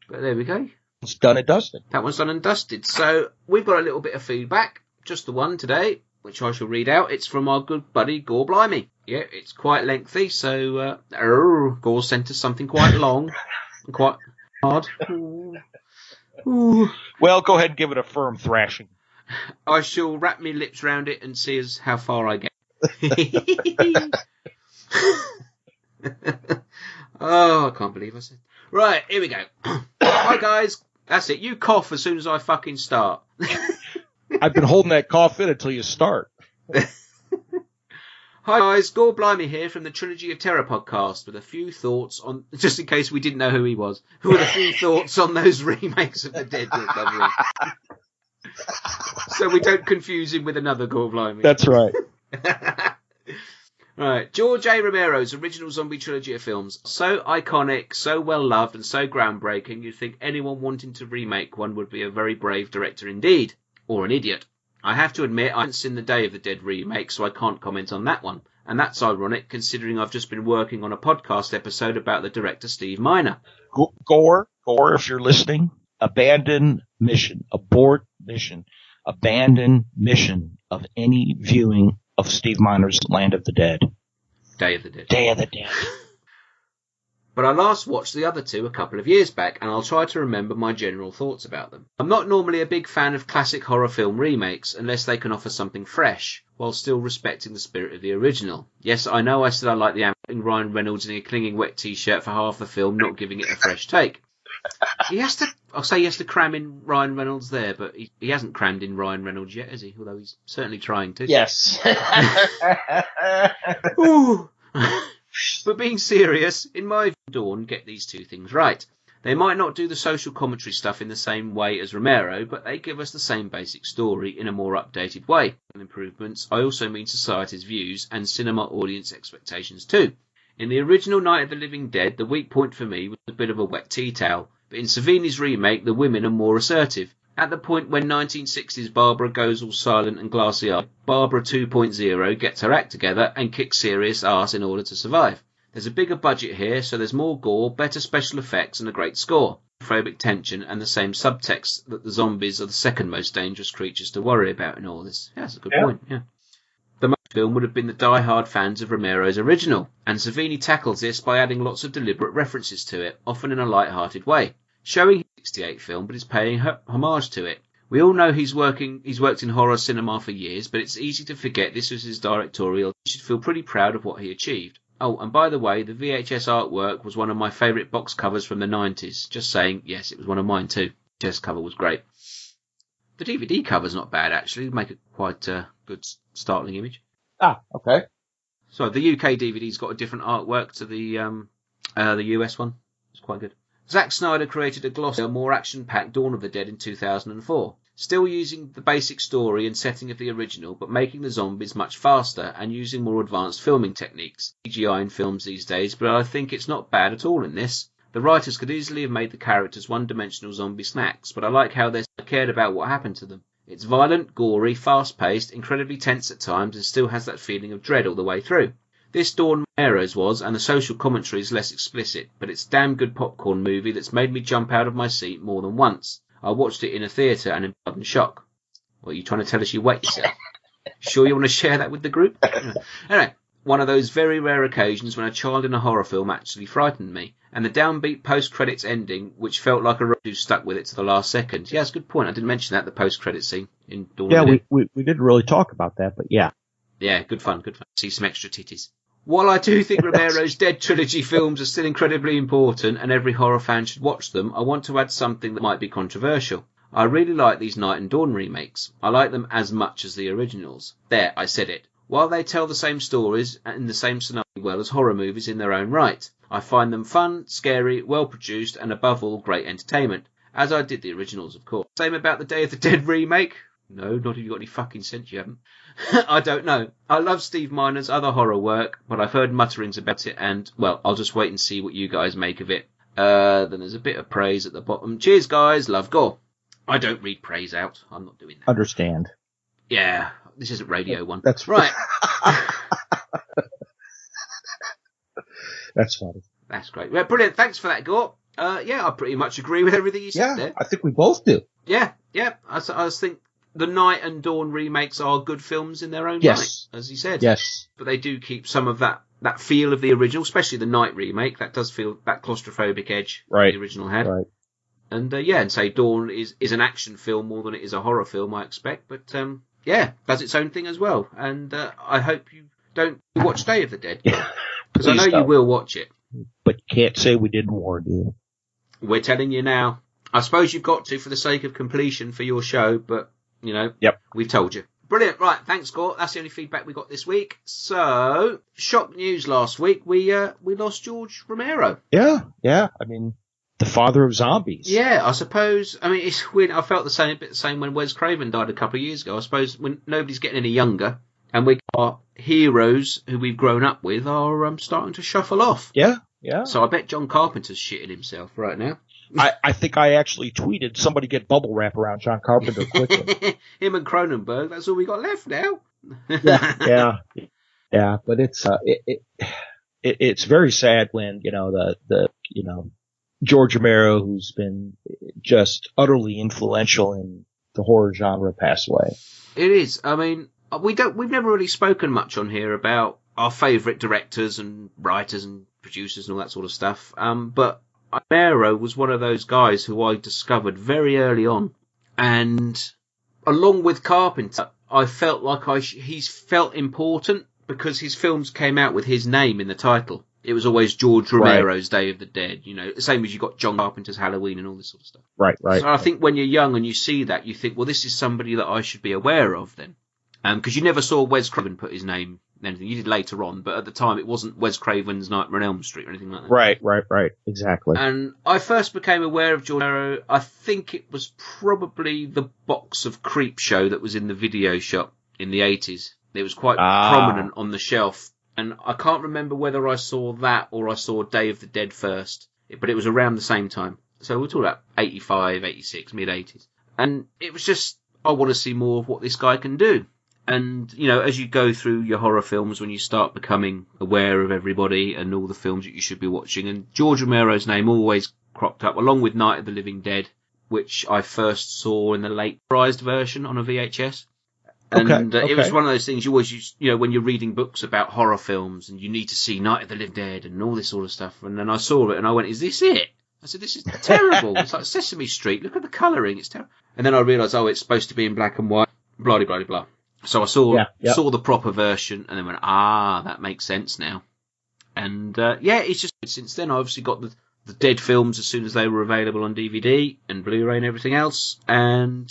But there we go. It's done and dusted. That one's done and dusted. So we've got a little bit of feedback, just the one today, which I shall read out. It's from our good buddy Gore Blimey. Yeah, it's quite lengthy, so Gore sent us something quite long and quite hard. Ooh. Well, go ahead and give it a firm thrashing. I shall wrap my lips round it and see how far I get. Oh, I can't believe I said. Right, here we go. Hi guys, that's it. You cough as soon as I fucking start. I've been holding that cough in until you start. Hi guys, Gore Blimey here from the Trilogy of Terror podcast with a few thoughts on, just in case we didn't know who he was, with a few thoughts on those remakes of the Dead we're covering. So we don't confuse him with another Gore Blimey. That's right. Right, George A. Romero's original zombie trilogy of films. So iconic, so well loved, and so groundbreaking, you'd think anyone wanting to remake one would be a very brave director indeed. Or an idiot. I have to admit, I haven't seen the Day of the Dead remake, so I can't comment on that one. And that's ironic, considering I've just been working on a podcast episode about the director Steve Miner. Gore, if you're listening, abandon mission, abort mission, abandon mission of any viewing of Steve Miner's Land of the Dead. Day of the Dead. Day of the Dead. But I last watched the other two a couple of years back, and I'll try to remember my general thoughts about them. I'm not normally a big fan of classic horror film remakes, unless they can offer something fresh, while still respecting the spirit of the original. Yes, I know I said I like the Ryan Reynolds in a clinging wet t-shirt for half the film, not giving it a fresh take. He has to cram in Ryan Reynolds there, but he hasn't crammed in Ryan Reynolds yet, has he? Although he's certainly trying to. Yes. Ooh. But being serious, in my view, Dawn get these two things right. They might not do the social commentary stuff in the same way as Romero, but they give us the same basic story in a more updated way. And improvements, I also mean society's views and cinema audience expectations too. In the original Night of the Living Dead, the weak point for me was a bit of a wet tea towel, but in Savini's remake, the women are more assertive. At the point when 1960s Barbara goes all silent and glassy-eyed, Barbara 2.0 gets her act together and kicks serious arse in order to survive. There's a bigger budget here, so there's more gore, better special effects and a great score. Phobic tension and the same subtext that the zombies are the second most dangerous creatures to worry about in all this. Yeah, that's a good point, yeah. The most film would have been the die-hard fans of Romero's original, and Savini tackles this by adding lots of deliberate references to it, often in a light-hearted way. Showing his 1968 film, but is paying homage to it. We all know he's worked in horror cinema for years, but it's easy to forget this was his directorial. He should feel pretty proud of what he achieved. Oh, and by the way, the VHS artwork was one of my favourite box covers from the 90s. Just saying, yes, it was one of mine too. The VHS cover was great. The DVD cover's not bad, actually. Make it quite a good startling image. Ah, okay. So the UK DVD's got a different artwork to the US one. It's quite good. Zack Snyder created a glossier, more action-packed Dawn of the Dead in 2004. Still using the basic story and setting of the original, but making the zombies much faster and using more advanced filming techniques. CGI in films these days, but I think it's not bad at all in this. The writers could easily have made the characters one-dimensional zombie snacks, but I like how they cared about what happened to them. It's violent, gory, fast-paced, incredibly tense at times, and still has that feeling of dread all the way through. This Dawn Romero's was, and the social commentary is less explicit, but it's a damn good popcorn movie that's made me jump out of my seat more than once. I watched it in a theatre and in sudden shock. What, are you trying to tell us you wet yourself? Sure you want to share that with the group? Anyway, one of those very rare occasions when a child in a horror film actually frightened me, and the downbeat post-credits ending, which felt like a road who stuck with it to the last second. Yeah, that's a good point. I didn't mention that, the post-credits scene in Dawn of the Dead. Yeah, we didn't really talk about that, but yeah. Yeah, good fun. See some extra titties. While I do think Romero's Dead trilogy films are still incredibly important and every horror fan should watch them, I want to add something that might be controversial. I really like these Night and Dawn remakes. I like them as much as the originals. There, I said it. While they tell the same stories and the same scenario well as horror movies in their own right, I find them fun, scary, well-produced and above all great entertainment. As I did the originals, of course. Same about the Day of the Dead remake? No, not if you've got any fucking sense, you haven't. I don't know. I love Steve Miner's other horror work, but I've heard mutterings about it and, well, I'll just wait and see what you guys make of it. Then there's a bit of praise at the bottom. Cheers, guys. Love Gore. I don't read praise out. I'm not doing that. Understand. Yeah, this isn't Radio 1. That's right. That's funny. That's great. Well, brilliant. Thanks for that, Gore. Yeah, I pretty much agree with everything you said there. I think we both do. Yeah. I think the Night and Dawn remakes are good films in their own right, as he said. Yes. But they do keep some of that feel of the original, especially the Night remake. That does feel that claustrophobic edge the original had. Right. And and say Dawn is an action film more than it is a horror film, I expect. But does its own thing as well. And I hope you don't watch Day of the Dead. Because I know you will watch it. But you can't say we didn't warn you. We're telling you now. I suppose you've got to for the sake of completion for your show, but, we've told you. Brilliant. Right, thanks, Gort. That's the only feedback we got this week. So, shock news last week. We lost George Romero. Yeah. I mean, the father of zombies. Yeah, I suppose. I mean, it's weird. I felt a bit the same when Wes Craven died a couple of years ago. I suppose when nobody's getting any younger, and our heroes who we've grown up with are starting to shuffle off. Yeah. So I bet John Carpenter's shitting himself right now. I think I actually tweeted, somebody get bubble wrap around John Carpenter quickly. Him and Cronenberg, that's all we got left now. Yeah, but it's very sad when, the George Romero, who's been just utterly influential in the horror genre, passed away. It is. I mean, we've never really spoken much on here about our favourite directors and writers and producers and all that sort of stuff. But Romero was one of those guys who I discovered very early on, and along with Carpenter, I felt like he's felt important because his films came out with his name in the title. It was always George Romero's Day of the Dead, same as you got John Carpenter's Halloween and all this sort of stuff. Right. So I think when you're young and you see that, you think, well, this is somebody that I should be aware of then. Because you never saw Wes Craven put his name in anything. You did later on, but at the time it wasn't Wes Craven's Nightmare on Elm Street or anything like that. Right. Exactly. And I first became aware of George Romero, I think it was probably the box of Creepshow that was in the video shop in the 80s. It was quite prominent on the shelf. And I can't remember whether I saw that or I saw Day of the Dead first. But it was around the same time. So we're talking about 85, 86, mid-80s. And it was just, I want to see more of what this guy can do. And, as you go through your horror films, when you start becoming aware of everybody and all the films that you should be watching, and George Romero's name always cropped up, along with Night of the Living Dead, which I first saw in the late prized version on a VHS. And it was one of those things you always use, when you're reading books about horror films and you need to see Night of the Living Dead and all this sort of stuff. And then I saw it and I went, is this it? I said, this is terrible. It's like Sesame Street. Look at the colouring. It's terrible. And then I realised, it's supposed to be in black and white, blah, blah, blah, blah. So I saw the proper version and then went, that makes sense now. And, it's just, since then I obviously got the Dead films as soon as they were available on DVD and Blu-ray and everything else. And,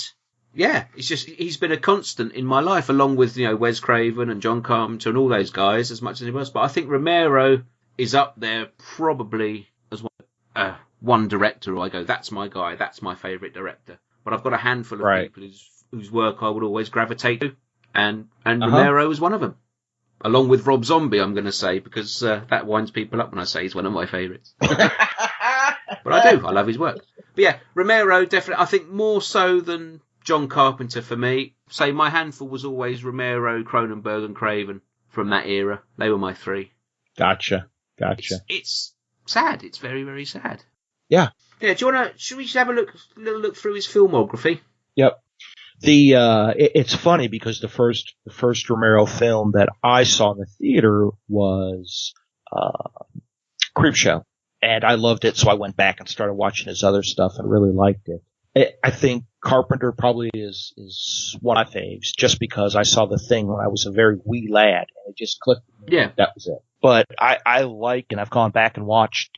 it's just, he's been a constant in my life, along with, Wes Craven and John Carpenter and all those guys as much as anyone else. But I think Romero is up there probably as one director who I go, that's my guy, that's my favourite director. But I've got a handful of people whose work I would always gravitate to. And Romero is one of them. Along with Rob Zombie, I'm going to say, because that winds people up when I say he's one of my favourites. But I do. I love his work. But yeah, Romero, definitely, I think more so than John Carpenter for me. Say my handful was always Romero, Cronenberg and Craven from that era. They were my three. Gotcha. It's sad. It's very, very sad. Yeah. Yeah, should we have a little look through his filmography? Yep. It's funny because the first Romero film that I saw in the theater was, Creepshow. And I loved it, so I went back and started watching his other stuff and really liked it. I think Carpenter probably is one of my faves, just because I saw The Thing when I was a very wee lad, and it just clicked. Yeah. That was it. But I like, and I've gone back and watched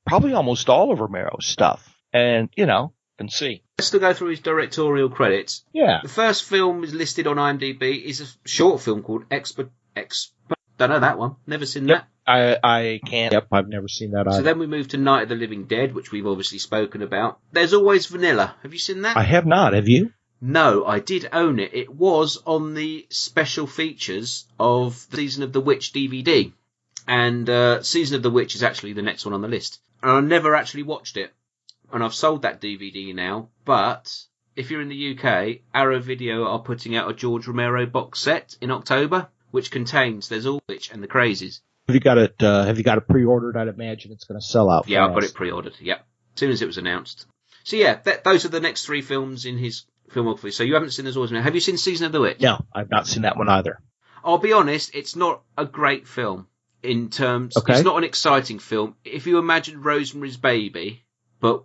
probably almost all of Romero's stuff. And, can see. Just to go through his directorial credits. Yeah. The first film is listed on IMDb is a short film called Expert. Don't know that one. Never seen that. I can't. Yep, I've never seen that either. So then we move to Night of the Living Dead, which we've obviously spoken about. There's Always Vanilla. Have you seen that? I have not. Have you? No, I did own it. It was on the special features of the Season of the Witch DVD. And Season of the Witch is actually the next one on the list. And I never actually watched it. And I've sold that DVD now. But if you're in the UK, Arrow Video are putting out a George Romero box set in October, which contains There's All Witch and The Crazies. Have you got it pre-ordered? I'd imagine it's going to sell out. Yeah, fast. I've got it pre-ordered. Yep. As soon as it was announced. So yeah, those are the next three films in his filmography. So you haven't seen There's Always Vanilla. Have you seen Season of the Witch? No, I've not seen that one either. I'll be honest, it's not a great film in terms. Okay. It's not an exciting film. If you imagine Rosemary's Baby, but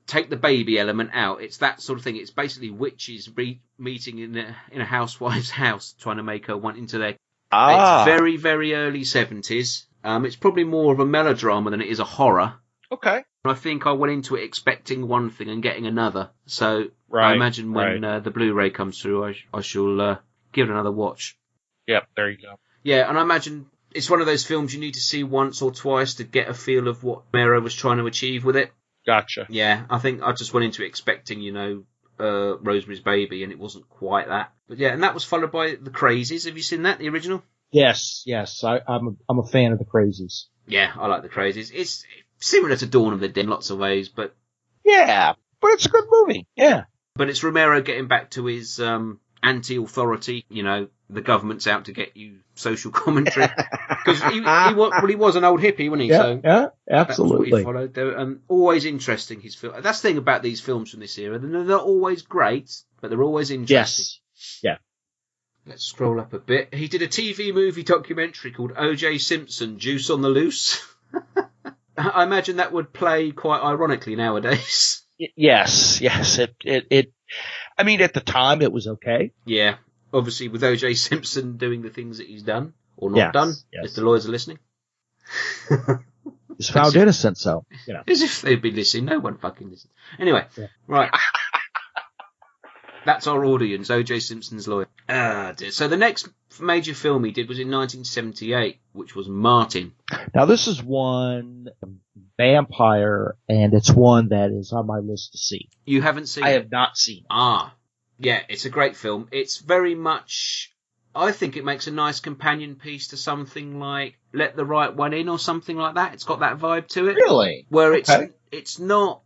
take the baby element out, it's that sort of thing. It's basically witches meeting in a housewife's house, trying to make her want into their. It's very, very early 70s. It's probably more of a melodrama than it is a horror. Okay. I think I went into it expecting one thing and getting another. So I imagine when the Blu-ray comes through, I shall give it another watch. Yep, there you go. Yeah, and I imagine it's one of those films you need to see once or twice to get a feel of what Romero was trying to achieve with it. Gotcha. Yeah, I think I just went into it expecting, Rosemary's Baby, and it wasn't quite that. But yeah, and that was followed by The Crazies. Have you seen that, the original? Yes. I'm a fan of The Crazies. Yeah, I like The Crazies. It's similar to Dawn of the Dead in lots of ways, but... Yeah, but it's a good movie. Yeah. But it's Romero getting back to his anti-authority, the government's out to get you social commentary. Because he was an old hippie, wasn't he? Yeah, absolutely. That's what he followed. Always interesting, his film. That's the thing about these films from this era. They're not always great, but they're always interesting. Yes. Yeah. Let's scroll up a bit. He did a TV movie documentary called O.J. Simpson, Juice on the Loose. I imagine that would play quite ironically nowadays. Yes. It I mean, at the time, it was okay. Yeah. Obviously, with O.J. Simpson doing the things that he's done, or not done, if the lawyers are listening. He's found innocent, so, As if they'd be listening. No one fucking listens. Anyway, right. That's our audience, O.J. Simpson's lawyer. Dear. So the next major film he did was in 1978, which was Martin. Now, this is one vampire, and it's one that is on my list to see. You haven't seen it? I have not seen it. Yeah, it's a great film. It's very much... I think it makes a nice companion piece to something like Let the Right One In or something like that. It's got that vibe to it. Really? Where it's not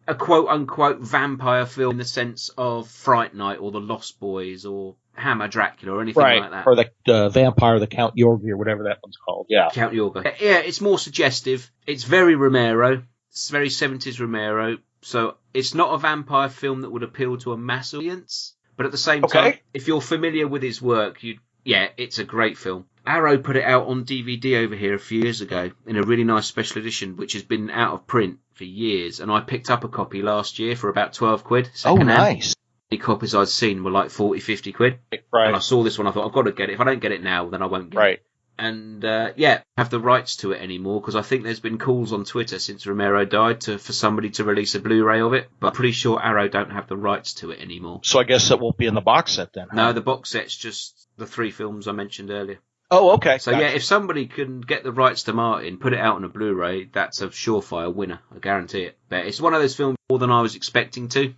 a quote-unquote vampire film in the sense of Fright Night or The Lost Boys or Hammer Dracula or anything like that. Or the vampire, the Count Yorga or whatever that one's called. Yeah. Count Yorga. Yeah, it's more suggestive. It's very Romero. It's very 70s Romero. So it's not a vampire film that would appeal to a mass audience. But at the same time, if you're familiar with his work, it's a great film. Arrow put it out on DVD over here a few years ago in a really nice special edition, which has been out of print for years. And I picked up a copy last year for about 12 quid. Oh, nice. The copies I'd seen were like 40, 50 quid. Right. And I saw this one, I thought, I've got to get it. If I don't get it now, then I won't get it. And, have the rights to it anymore, because I think there's been calls on Twitter since Romero died for somebody to release a Blu-ray of it, but I'm pretty sure Arrow don't have the rights to it anymore. So I guess it won't be in the box set then, huh? No, the box set's just the 3 films I mentioned earlier. Oh, okay. So yeah, if somebody can get the rights to Martin, put it out on a Blu-ray, that's a surefire winner. I guarantee it. But it's one of those films more than I was expecting to.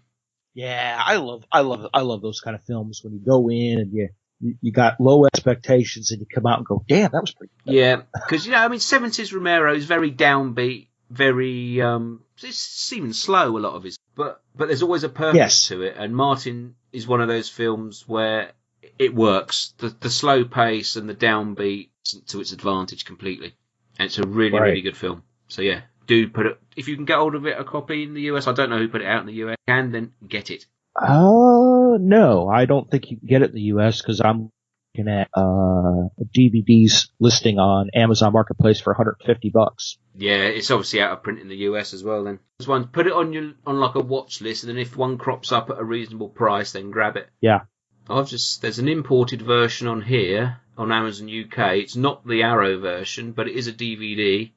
Yeah, I love those kind of films when you go in and you got low expectations and you come out and go, damn, that was pretty good. Yeah, because 70s Romero is very downbeat, very it's even slow, a lot of his, but there's always a purpose to it. And Martin is one of those films where it works. The slow pace and the downbeat to its advantage completely. And it's a really, really good film. So yeah, do put it, if you can get hold of it, a copy in the US. I don't know who put it out in the US. Then get it. No, I don't think you can get it in the US because I'm looking at DVD's listing on Amazon Marketplace for $150. Yeah, it's obviously out of print in the US as well. Then this one, put it on like a watch list, and then if one crops up at a reasonable price, then grab it. Yeah. There's an imported version on here on Amazon UK. It's not the Arrow version, but it is a DVD.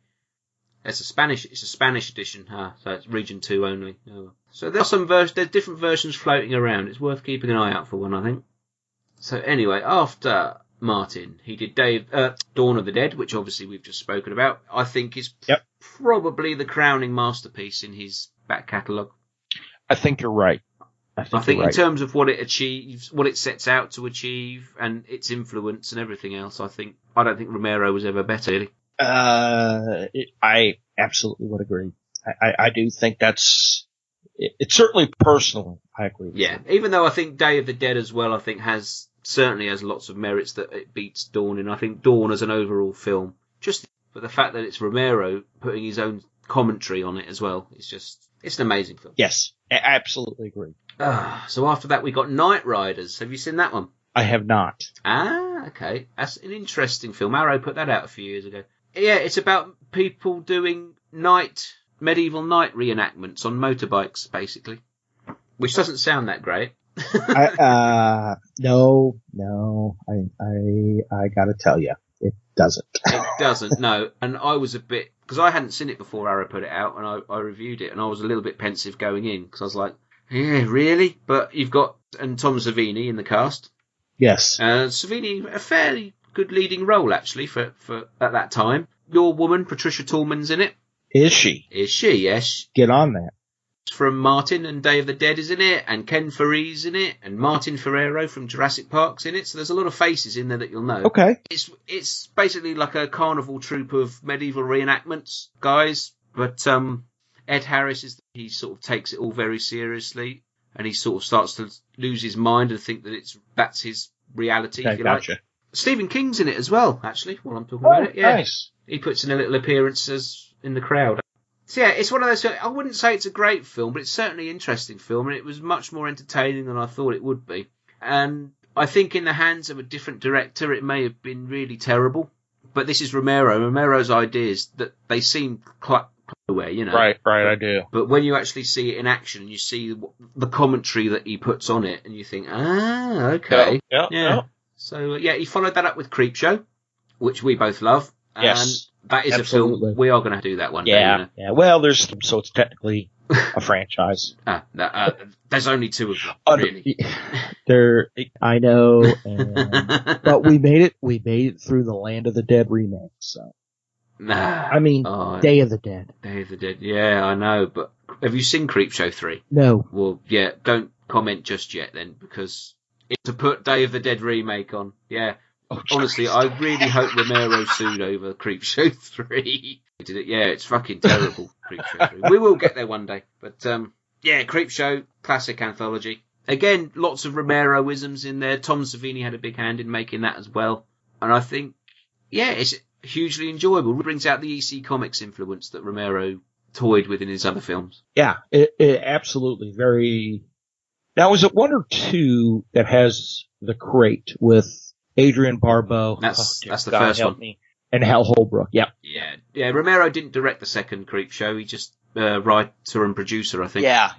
It's a Spanish edition, so it's region 2 only. Oh. So there's different versions floating around. It's worth keeping an eye out for one, I think. So anyway, after Martin, he did Dawn of the Dead, which obviously we've just spoken about. I think is probably the crowning masterpiece in his back catalogue. I think you're right. I think in terms of what it achieves, what it sets out to achieve, and its influence and everything else, I don't think Romero was ever better, really. I absolutely would agree. I do think it's certainly personal. I agree. Yeah, even though I think Day of the Dead as well, I think certainly has lots of merits that it beats Dawn in. I think Dawn as an overall film, just for the fact that it's Romero putting his own commentary on it as well, it's an amazing film. Yes, I absolutely agree. So after that we got Night Riders. Have you seen that one? I have not. Okay. That's an interesting film. Arrow put that out a few years ago. Yeah, it's about people doing medieval night reenactments on motorbikes, basically. Which doesn't sound that great. No, I gotta tell you, it doesn't. It doesn't, no. And I was a bit, because I hadn't seen it before Arrow put it out, and I reviewed it, and I was a little bit pensive going in, because I was like, yeah, really? But you've got Tom Savini in the cast. Yes. Savini, a fairly good leading role, actually, for at that time. Your woman, Patricia Tallman's in it. Is she? Is she, yes. Get on that. From Martin and Day of the Dead is in it, and Ken Foree's in it, and Martin Ferrero from Jurassic Park's in it, so there's a lot of faces in there that you'll know. Okay. It's basically like a carnival troupe of medieval reenactments guys, but Ed Harris he sort of takes it all very seriously, and he sort of starts to lose his mind and think that that's his reality, if you gotcha. like. Stephen King's in it as well, actually, while I'm talking about it. Yeah. Nice. He puts in a little appearance in the crowd. So yeah, it's one of those, I wouldn't say it's a great film, but it's certainly an interesting film, and it was much more entertaining than I thought it would be. And I think in the hands of a different director, it may have been really terrible. But this is Romero. Romero's ideas, that they seem nowhere, you know. Right, I do. But when you actually see it in action, you see the commentary that he puts on it, and you think, okay. Yeah. So yeah, he followed that up with Creepshow, which we both love. Yes. That is absolutely. A film we are going to do that one day. Yeah. Well, so it's technically a franchise. There's only 2 of them, really. I know, but we made it through the Land of the Dead remake. So, Day of the Dead. Day of the Dead. Yeah, I know. But have you seen Creepshow 3? No. Well, yeah. Don't comment just yet then, because to put Day of the Dead remake on, yeah. Honestly, I really hope Romero sued over Creepshow 3. Did it? Yeah, it's fucking terrible, Creepshow 3. We will get there one day. But, yeah, Creepshow, classic anthology. Again, lots of Romero-isms in there. Tom Savini had a big hand in making that as well. And I think, yeah, it's hugely enjoyable. It brings out the EC Comics influence that Romero toyed with in his other films. Yeah, it absolutely. Very... Now, is it 1 or 2 that has the crate with Adrian Barbeau. That's the God first help one. Me. And Hal Holbrook. Yep. Yeah. Romero didn't direct the second Creep Show. He just writer and producer, I think. Yeah.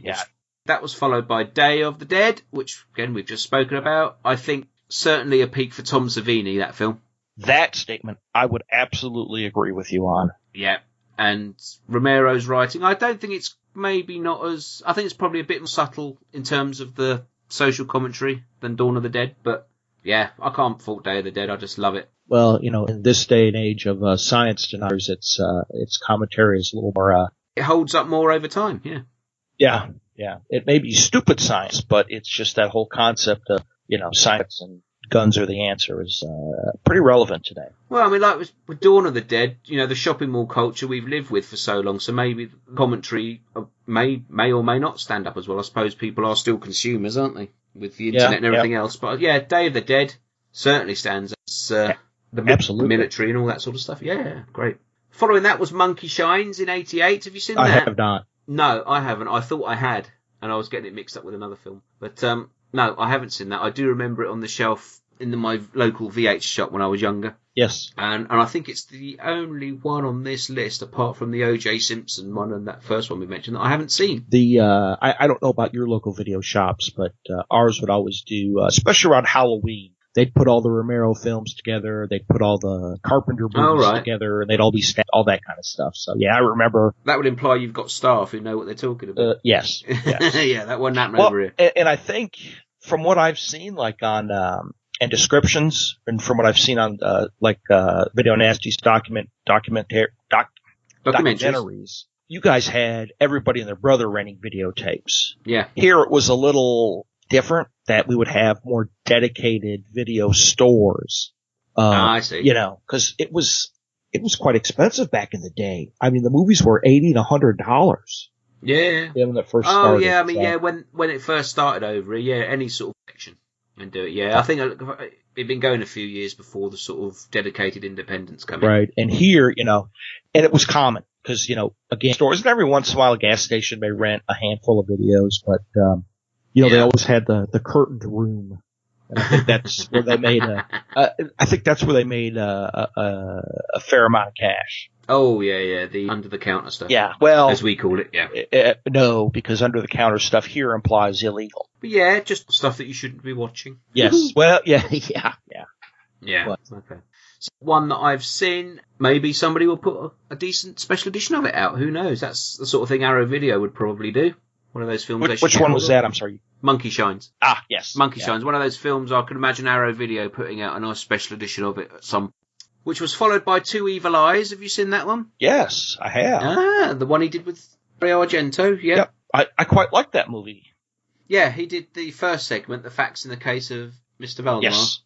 That was followed by Day of the Dead, which again we've just spoken about. I think certainly a peak for Tom Savini, that film. That statement I would absolutely agree with you on. Yeah. And Romero's writing, I don't think it's maybe not as... I think it's probably a bit more subtle in terms of the social commentary than Dawn of the Dead. But, yeah, I can't fault Day of the Dead. I just love it. Well, in this day and age of science deniers, its commentary is a little more... It holds up more over time, yeah. Yeah. It may be stupid science, but it's just that whole concept of, science and guns are the answer is pretty relevant today. Well, I mean, like with Dawn of the Dead, the shopping mall culture we've lived with for so long, so maybe the commentary may or may not stand up as well. I suppose people are still consumers, aren't they, with the internet and everything else. But yeah, Day of the Dead certainly stands as the military and all that sort of stuff. Yeah, great. Following that was Monkey Shines in '88. Have you seen that? I have not. No, I haven't. I thought I had, and I was getting it mixed up with another film. But no, I haven't seen that. I do remember it on the shelf in my local VH shop when I was younger. Yes. And I think it's the only one on this list, apart from the O.J. Simpson one and that first one we mentioned, that I haven't seen. I don't know about your local video shops, but ours would always do, especially around Halloween, they'd put all the Romero films together, they'd put all the Carpenter movies together, and they'd all be all that kind of stuff. So, yeah, I remember. That would imply you've got staff who know what they're talking about. Yes. Yeah, that wasn't happening over here. And I think, from what I've seen, like on... and descriptions, and from what I've seen on Video Nasty's documentaries, you guys had everybody and their brother renting videotapes. Yeah. Here it was a little different, that we would have more dedicated video stores. I see. Because it was quite expensive back in the day. I mean, the movies were $80 to $100. Yeah. When it first started. Oh yeah, I mean, when it first started over, any sort of section. And do it, yeah. I think it'd been going a few years before the sort of dedicated independents come in. Right, and here, and it was common, because, again, stores, and every once in a while a gas station may rent a handful of videos, but, they always had the curtained room. And I think that's where they made a fair amount of cash. Oh, yeah, the under-the-counter stuff. Yeah, well... as we call it, yeah. No, because under-the-counter stuff here implies illegal. But yeah, just stuff that you shouldn't be watching. Yes, well, yeah. Yeah, what? Okay. So one that I've seen, maybe somebody will put a decent special edition of it out. Who knows? That's the sort of thing Arrow Video would probably do. One of those films. Which one was that? I'm sorry. Monkey Shines. Ah, yes. Monkey Shines. One of those films I could imagine Arrow Video putting out a nice special edition of it at some. Which was followed by Two Evil Eyes. Have you seen that one? Yes, I have. The one he did with Dario Argento. Yeah. Yep. I quite like that movie. Yeah, he did the first segment, the facts in the case of Mr. Valdemar. Yes.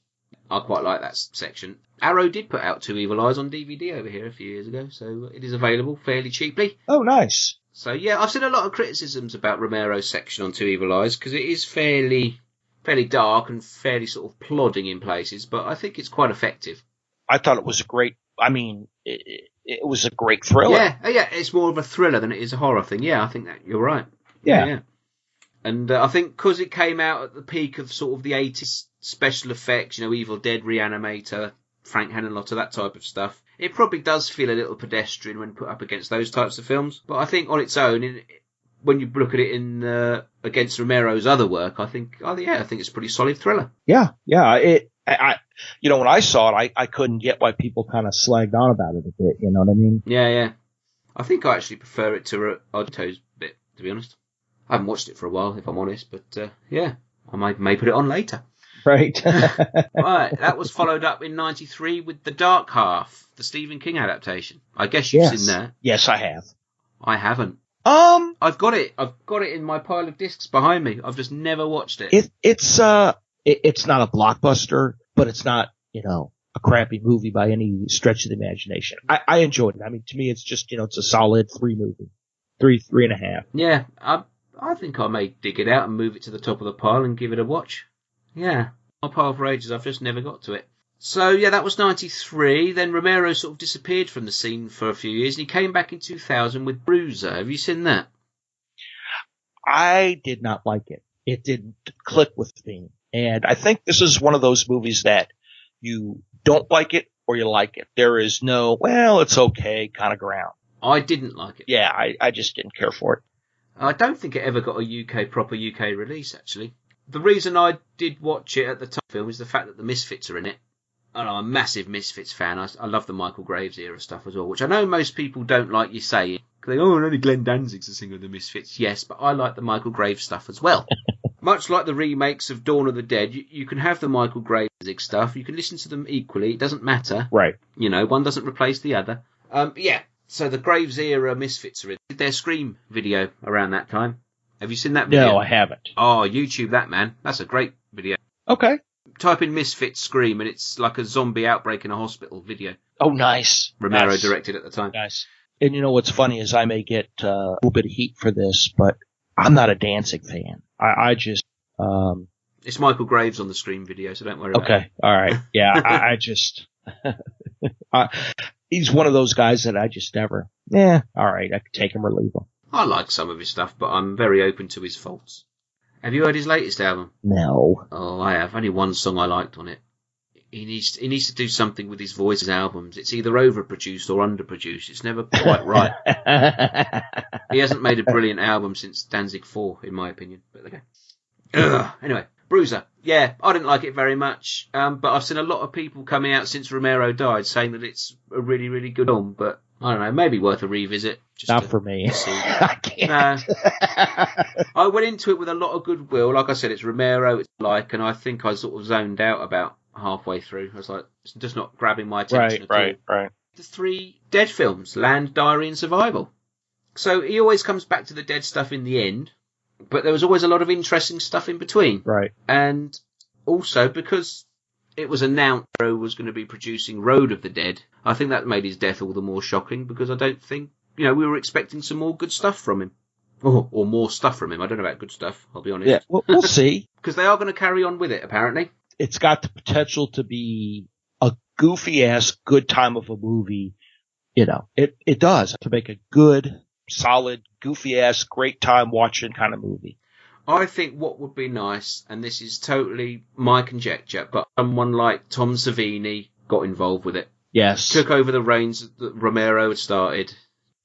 I quite like that section. Arrow did put out Two Evil Eyes on DVD over here a few years ago, so it is available fairly cheaply. Oh, nice. So, yeah, I've seen a lot of criticisms about Romero's section on Two Evil Eyes, because it is fairly dark and fairly sort of plodding in places, but I think it's quite effective. I thought it was it was a great thriller. Yeah, it's more of a thriller than it is a horror thing. Yeah, I think that you're right. Yeah. And I think because it came out at the peak of sort of the 80s special effects, Evil Dead, Reanimator, Frank Henenlotter, that type of stuff, it probably does feel a little pedestrian when put up against those types of films. But I think on its own, when you look at it in against Romero's other work, I think it's a pretty solid thriller. Yeah. When I saw it, I couldn't get why people kind of slagged on about it a bit. You know what I mean? Yeah. I think I actually prefer it to Argento's bit, to be honest. I haven't watched it for a while, if I'm honest, but I may put it on later. Right. Right, that was followed up in '93 with The Dark Half, the Stephen King adaptation. I guess you've seen that. Yes, I have. I haven't. I've got it in my pile of discs behind me. I've just never watched it. It's not a blockbuster, but it's not, a crappy movie by any stretch of the imagination. I enjoyed it. I mean, to me, it's just, it's a solid 3 movie. 3.5. Yeah, I think I may dig it out and move it to the top of the pile and give it a watch. Yeah, my pile for ages, I've just never got to it. So, yeah, that was 93. Then Romero sort of disappeared from the scene for a few years, and he came back in 2000 with Bruiser. Have you seen that? I did not like it. It didn't click with me. And I think this is one of those movies that you don't like it or you like it. There is no, well, it's okay kind of ground. I didn't like it. Yeah, I just didn't care for it. I don't think it ever got a proper UK release, actually. The reason I did watch it at the time of the film is the fact that the Misfits are in it. And I'm a massive Misfits fan. I love the Michael Graves era stuff as well, which I know most people don't like you saying. They only Glenn Danzig's the singer of the Misfits. Yes, but I like the Michael Graves stuff as well. Much like the remakes of Dawn of the Dead, you can have the Michael Graves stuff. You can listen to them equally. It doesn't matter. Right. You know, one doesn't replace the other. Yeah, so the Graves era Misfits are in. Did their Scream video around that time. Have you seen that video? No, I haven't. Oh, YouTube that, man. That's a great video. Okay. Type in Misfits Scream, and it's like a zombie outbreak in a hospital video. Oh, nice. Romero nice. directed at the time. Nice. And you know what's funny is I may get a little bit of heat for this, but I'm not a Danzig fan. I just... It's Michael Graves on the Scream video, so don't worry about it. Okay, all right. Yeah, I just... he's one of those guys that I just never... all right, I could take him or leave him. I like some of his stuff, but I'm very open to his faults. Have you heard his latest album? No. Oh, I have. Only one song I liked on it. He needs to do something with his voice in albums. It's either overproduced or underproduced. It's never quite right. He hasn't made a brilliant album since Danzig 4, in my opinion. But okay. Anyway, Bruiser. Yeah, I didn't like it very much. But I've seen a lot of people coming out since Romero died saying that it's a really, really good film. But I don't know, maybe worth a revisit. Not for me. I can't. I went into it with a lot of goodwill. Like I said, it's Romero, and I think I sort of zoned out about halfway through. I was like, it's just not grabbing my attention at all. Right. The 3 Dead films, Land, Diary and Survival. So he always comes back to the Dead stuff in the end, but there was always a lot of interesting stuff in between. Right. And also, because it was announced he was going to be producing Road of the Dead, I think that made his death all the more shocking, because I don't think, we were expecting some more good stuff from him. Or more stuff from him. I don't know about good stuff, I'll be honest. Yeah, we'll see. Because they are going to carry on with it, apparently. It's got the potential to be a goofy-ass good time of a movie. It does. To make a good, solid, goofy-ass, great time watching kind of movie. I think what would be nice, and this is totally my conjecture, but someone like Tom Savini got involved with it. Yes. Took over the reins that Romero had started,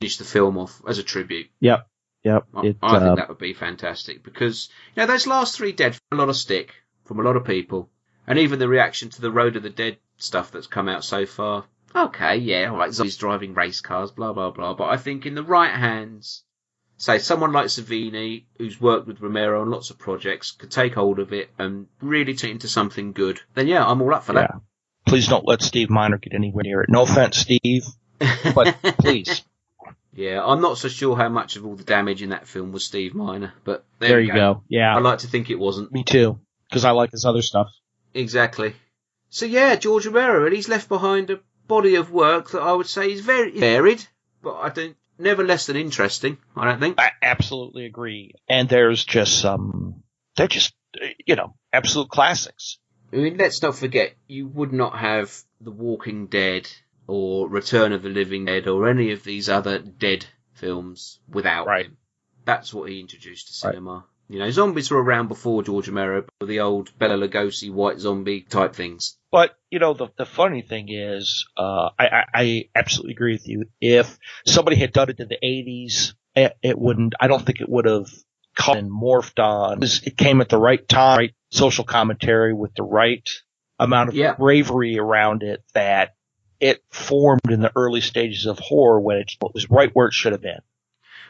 finished the film off as a tribute. Yep. I think that would be fantastic, because, those last 3 Dead, a lot of stick from a lot of people. And even the reaction to the Road of the Dead stuff that's come out so far. Okay, yeah, like zombies driving race cars, blah, blah, blah. But I think in the right hands, say someone like Savini, who's worked with Romero on lots of projects, could take hold of it and really turn it into something good. Then yeah, I'm all up for that. Please don't let Steve Miner get anywhere near it. No offense, Steve, but please. Yeah, I'm not so sure how much of all the damage in that film was Steve Miner, but there you go. Yeah. I like to think it wasn't. Me too, because I like his other stuff. Exactly. So yeah, George Romero, and he's left behind a body of work that I would say is very varied, but never less than interesting, I don't think. I absolutely agree. And there's just they're just, absolute classics. I mean, let's not forget, you would not have The Walking Dead or Return of the Living Dead or any of these other Dead films without him. That's what he introduced to cinema. Right. Zombies were around before George Romero, but the old Bela Lugosi white zombie type things. But, the funny thing is, I absolutely agree with you. If somebody had done it in the 80s, I don't think it would have caught and morphed on. It came at the right time, right social commentary with the right amount of bravery around it, that it formed in the early stages of horror when it was right where it should have been.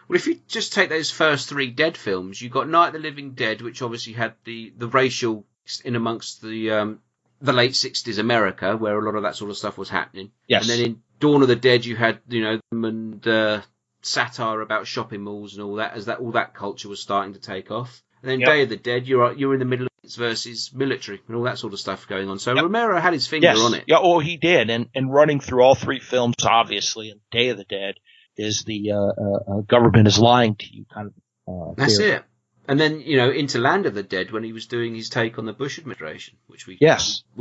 Well, if you just take those first 3 Dead films, you've got Night of the Living Dead, which obviously had the racial in amongst the late 60s America, where a lot of that sort of stuff was happening. Yes. And then in Dawn of the Dead, you had, and satire about shopping malls and all that, as all that culture was starting to take off. And then Day of the Dead, you're in the middle of it versus military and all that sort of stuff going on. So Romero had his finger on it. Yeah, well, he did. And running through all 3 films, obviously, and Day of the Dead, is the government is lying to you kind of That's theory. It. And then, into Land of the Dead, when he was doing his take on the Bush administration, which we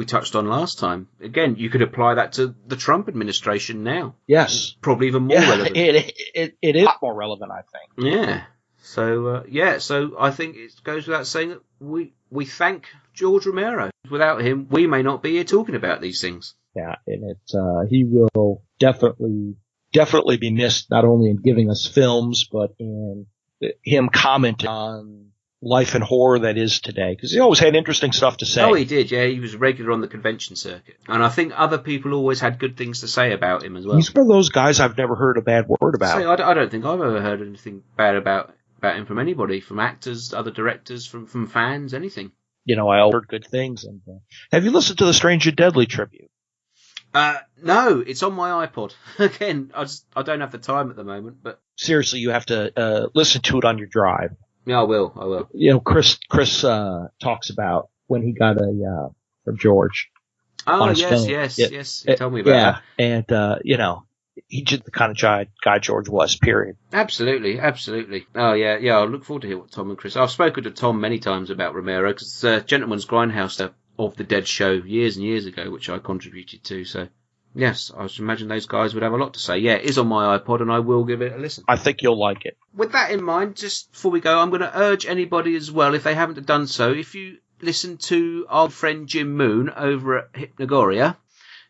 touched on last time. Again, you could apply that to the Trump administration now. Yes. It's probably even more relevant. It is a lot more relevant, I think. Yeah. So, so I think it goes without saying that we thank George Romero. Without him, we may not be here talking about these things. Yeah, and he will definitely be missed, not only in giving us films, but in him commenting on life and horror that is today, because he always had interesting stuff to say. Oh, he did, yeah. He was regular on the convention circuit. And I think other people always had good things to say about him as well. He's one of those guys I've never heard a bad word about. See, I don't think I've ever heard anything bad about him from anybody, from actors, other directors, from fans, anything. You know, I heard good things. And have you listened to the Strange and Deadly tribute? No, it's on my iPod. Again, I don't have the time at the moment, but seriously, you have to listen to it on your drive. Yeah, I will. You know, Chris talks about when he got from George. Oh, on his phone. yes. He told me about that. And you know, he's just the kind of guy George was. Period. Absolutely. Oh yeah. I look forward to hear what Tom and Chris. I've spoken to Tom many times about Romero because Gentleman's Grindhouse of the Dead show years and years ago, which I contributed to. So yes, I should imagine those guys would have a lot to say. Yeah, it is on my iPod, and I will give it a listen. I think you'll like it. With that in mind, just before we go, I'm going to urge anybody as well, if they haven't done so, if you listen to our friend Jim Moon over at Hypnagoria,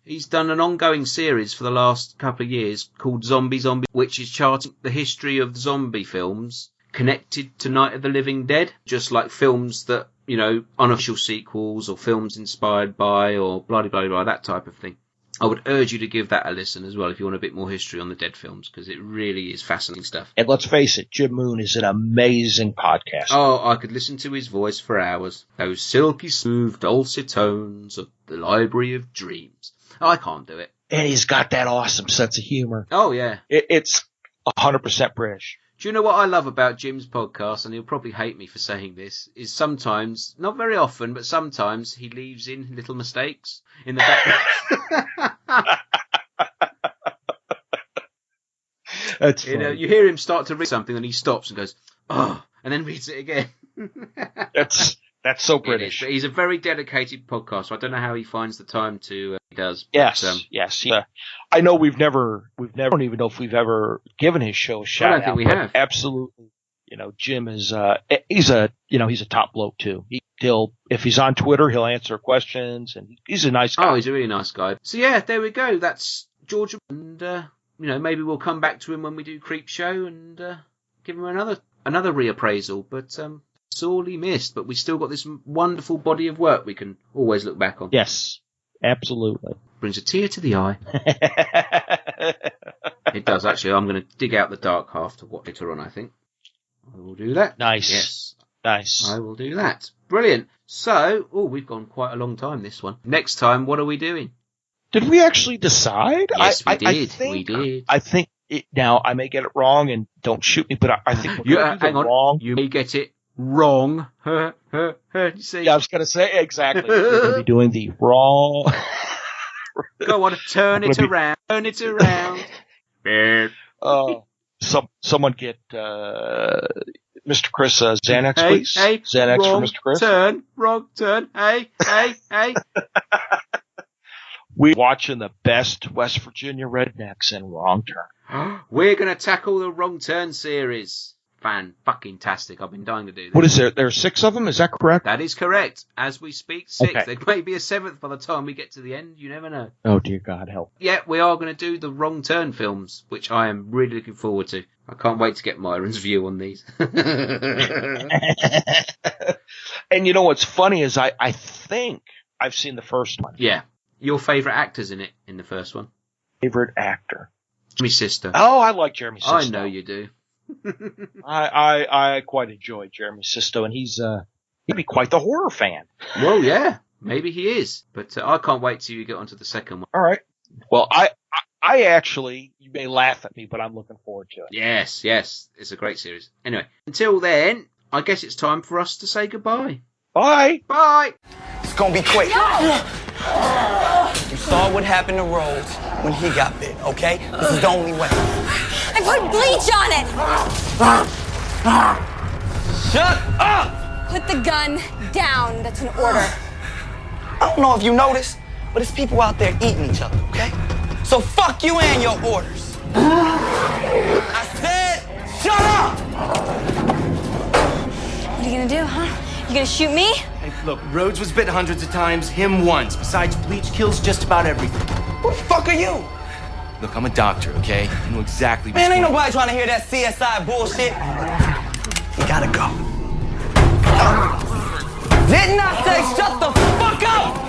he's done an ongoing series for the last couple of years called Zombie, which is charting the history of zombie films connected to Night of the Living Dead, just like films that, you know, unofficial sequels or films inspired by or blah, that type of thing. I would urge you to give that a listen as well if you want a bit more history on the Dead films, because it really is fascinating stuff. And let's face it, Jim Moon is an amazing podcaster. Oh, I could listen to his voice for hours. Those silky smooth dulcet tones of the Library of Dreams. I can't do it. And he's got that awesome sense of humor. Oh, yeah. It's 100% British. Do you know what I love about Jim's podcast, and he'll probably hate me for saying this, is sometimes, not very often, but sometimes he leaves in little mistakes in the background. That's funny. You hear him start to read something and he stops and goes, oh, and then reads it again. That's so British. But he's a very dedicated podcaster. I don't know how he finds the time to. He does. Yes, but, yes. I know we've never. I don't even know if we've ever given his show a shout out. I don't think we have. Absolutely. You know, Jim is. He's a top bloke too. He'll if he's on Twitter, he'll answer questions, and he's a nice guy. Oh, he's a really nice guy. So yeah, there we go. That's George, and maybe we'll come back to him when we do Creep Show and give him another reappraisal. But sorely missed, but we still got this wonderful body of work we can always look back on. Yes, absolutely. Brings a tear to the eye. It does, actually. I'm going to dig out the dark half to watch later on, I think. I will do that. Nice. Yes. Nice. I will do that. Brilliant. So, we've gone quite a long time, this one. Next time, what are we doing? Did we actually decide? Yes, we did. We did. I think, now, I may get it wrong, and don't shoot me, but I think we're going to do wrong. You may get it wrong. You see? Yeah, I was going to say, exactly. We're going to be doing the wrong. Go on, turn it around. Turn it around. Someone get Mr. Chris Xanax, please. Hey, Xanax for Mr. Chris. Wrong turn. Hey. We're watching the best West Virginia rednecks in Wrong Turn. We're going to tackle the Wrong Turn series. Fan-fucking-tastic. I've been dying to do this. What is there? There are 6 of them? Is that correct? That is correct. As we speak, 6. Okay. There may be a 7th by the time we get to the end. You never know. Oh, dear God, help. Yeah, we are going to do the Wrong Turn films, which I am really looking forward to. I can't wait to get Myron's view on these. And you know what's funny is I think I've seen the first one. Yeah. Your favourite actor's in it, in the first one? Favorite actor? Jeremy Sisto. Oh, I like Jeremy Sisto. I know you do. I quite enjoy Jeremy Sisto, and he'd be quite the horror fan. Well, yeah, maybe he is, but I can't wait till you get onto the second one. All right. Well, I actually, you may laugh at me, but I'm looking forward to it. Yes, it's a great series. Anyway, until then, I guess it's time for us to say goodbye. Bye. Bye. It's gonna be quick. No. You saw what happened to Rhodes when he got bit, okay? This is the only way. I put bleach on it! Shut up! Put the gun down. That's an order. I don't know if you noticed, but it's people out there eating each other, okay? So fuck you and your orders. I said, shut up! What are you gonna do, huh? You gonna shoot me? Hey, Look, Rhodes was bit hundreds of times, him once. Besides, bleach kills just about everything. Who the fuck are you? Look, I'm a doctor, okay? I know exactly what's Man, ain't going on. nobody trying to hear that CSI bullshit. You gotta go. Didn't I say shut the fuck up?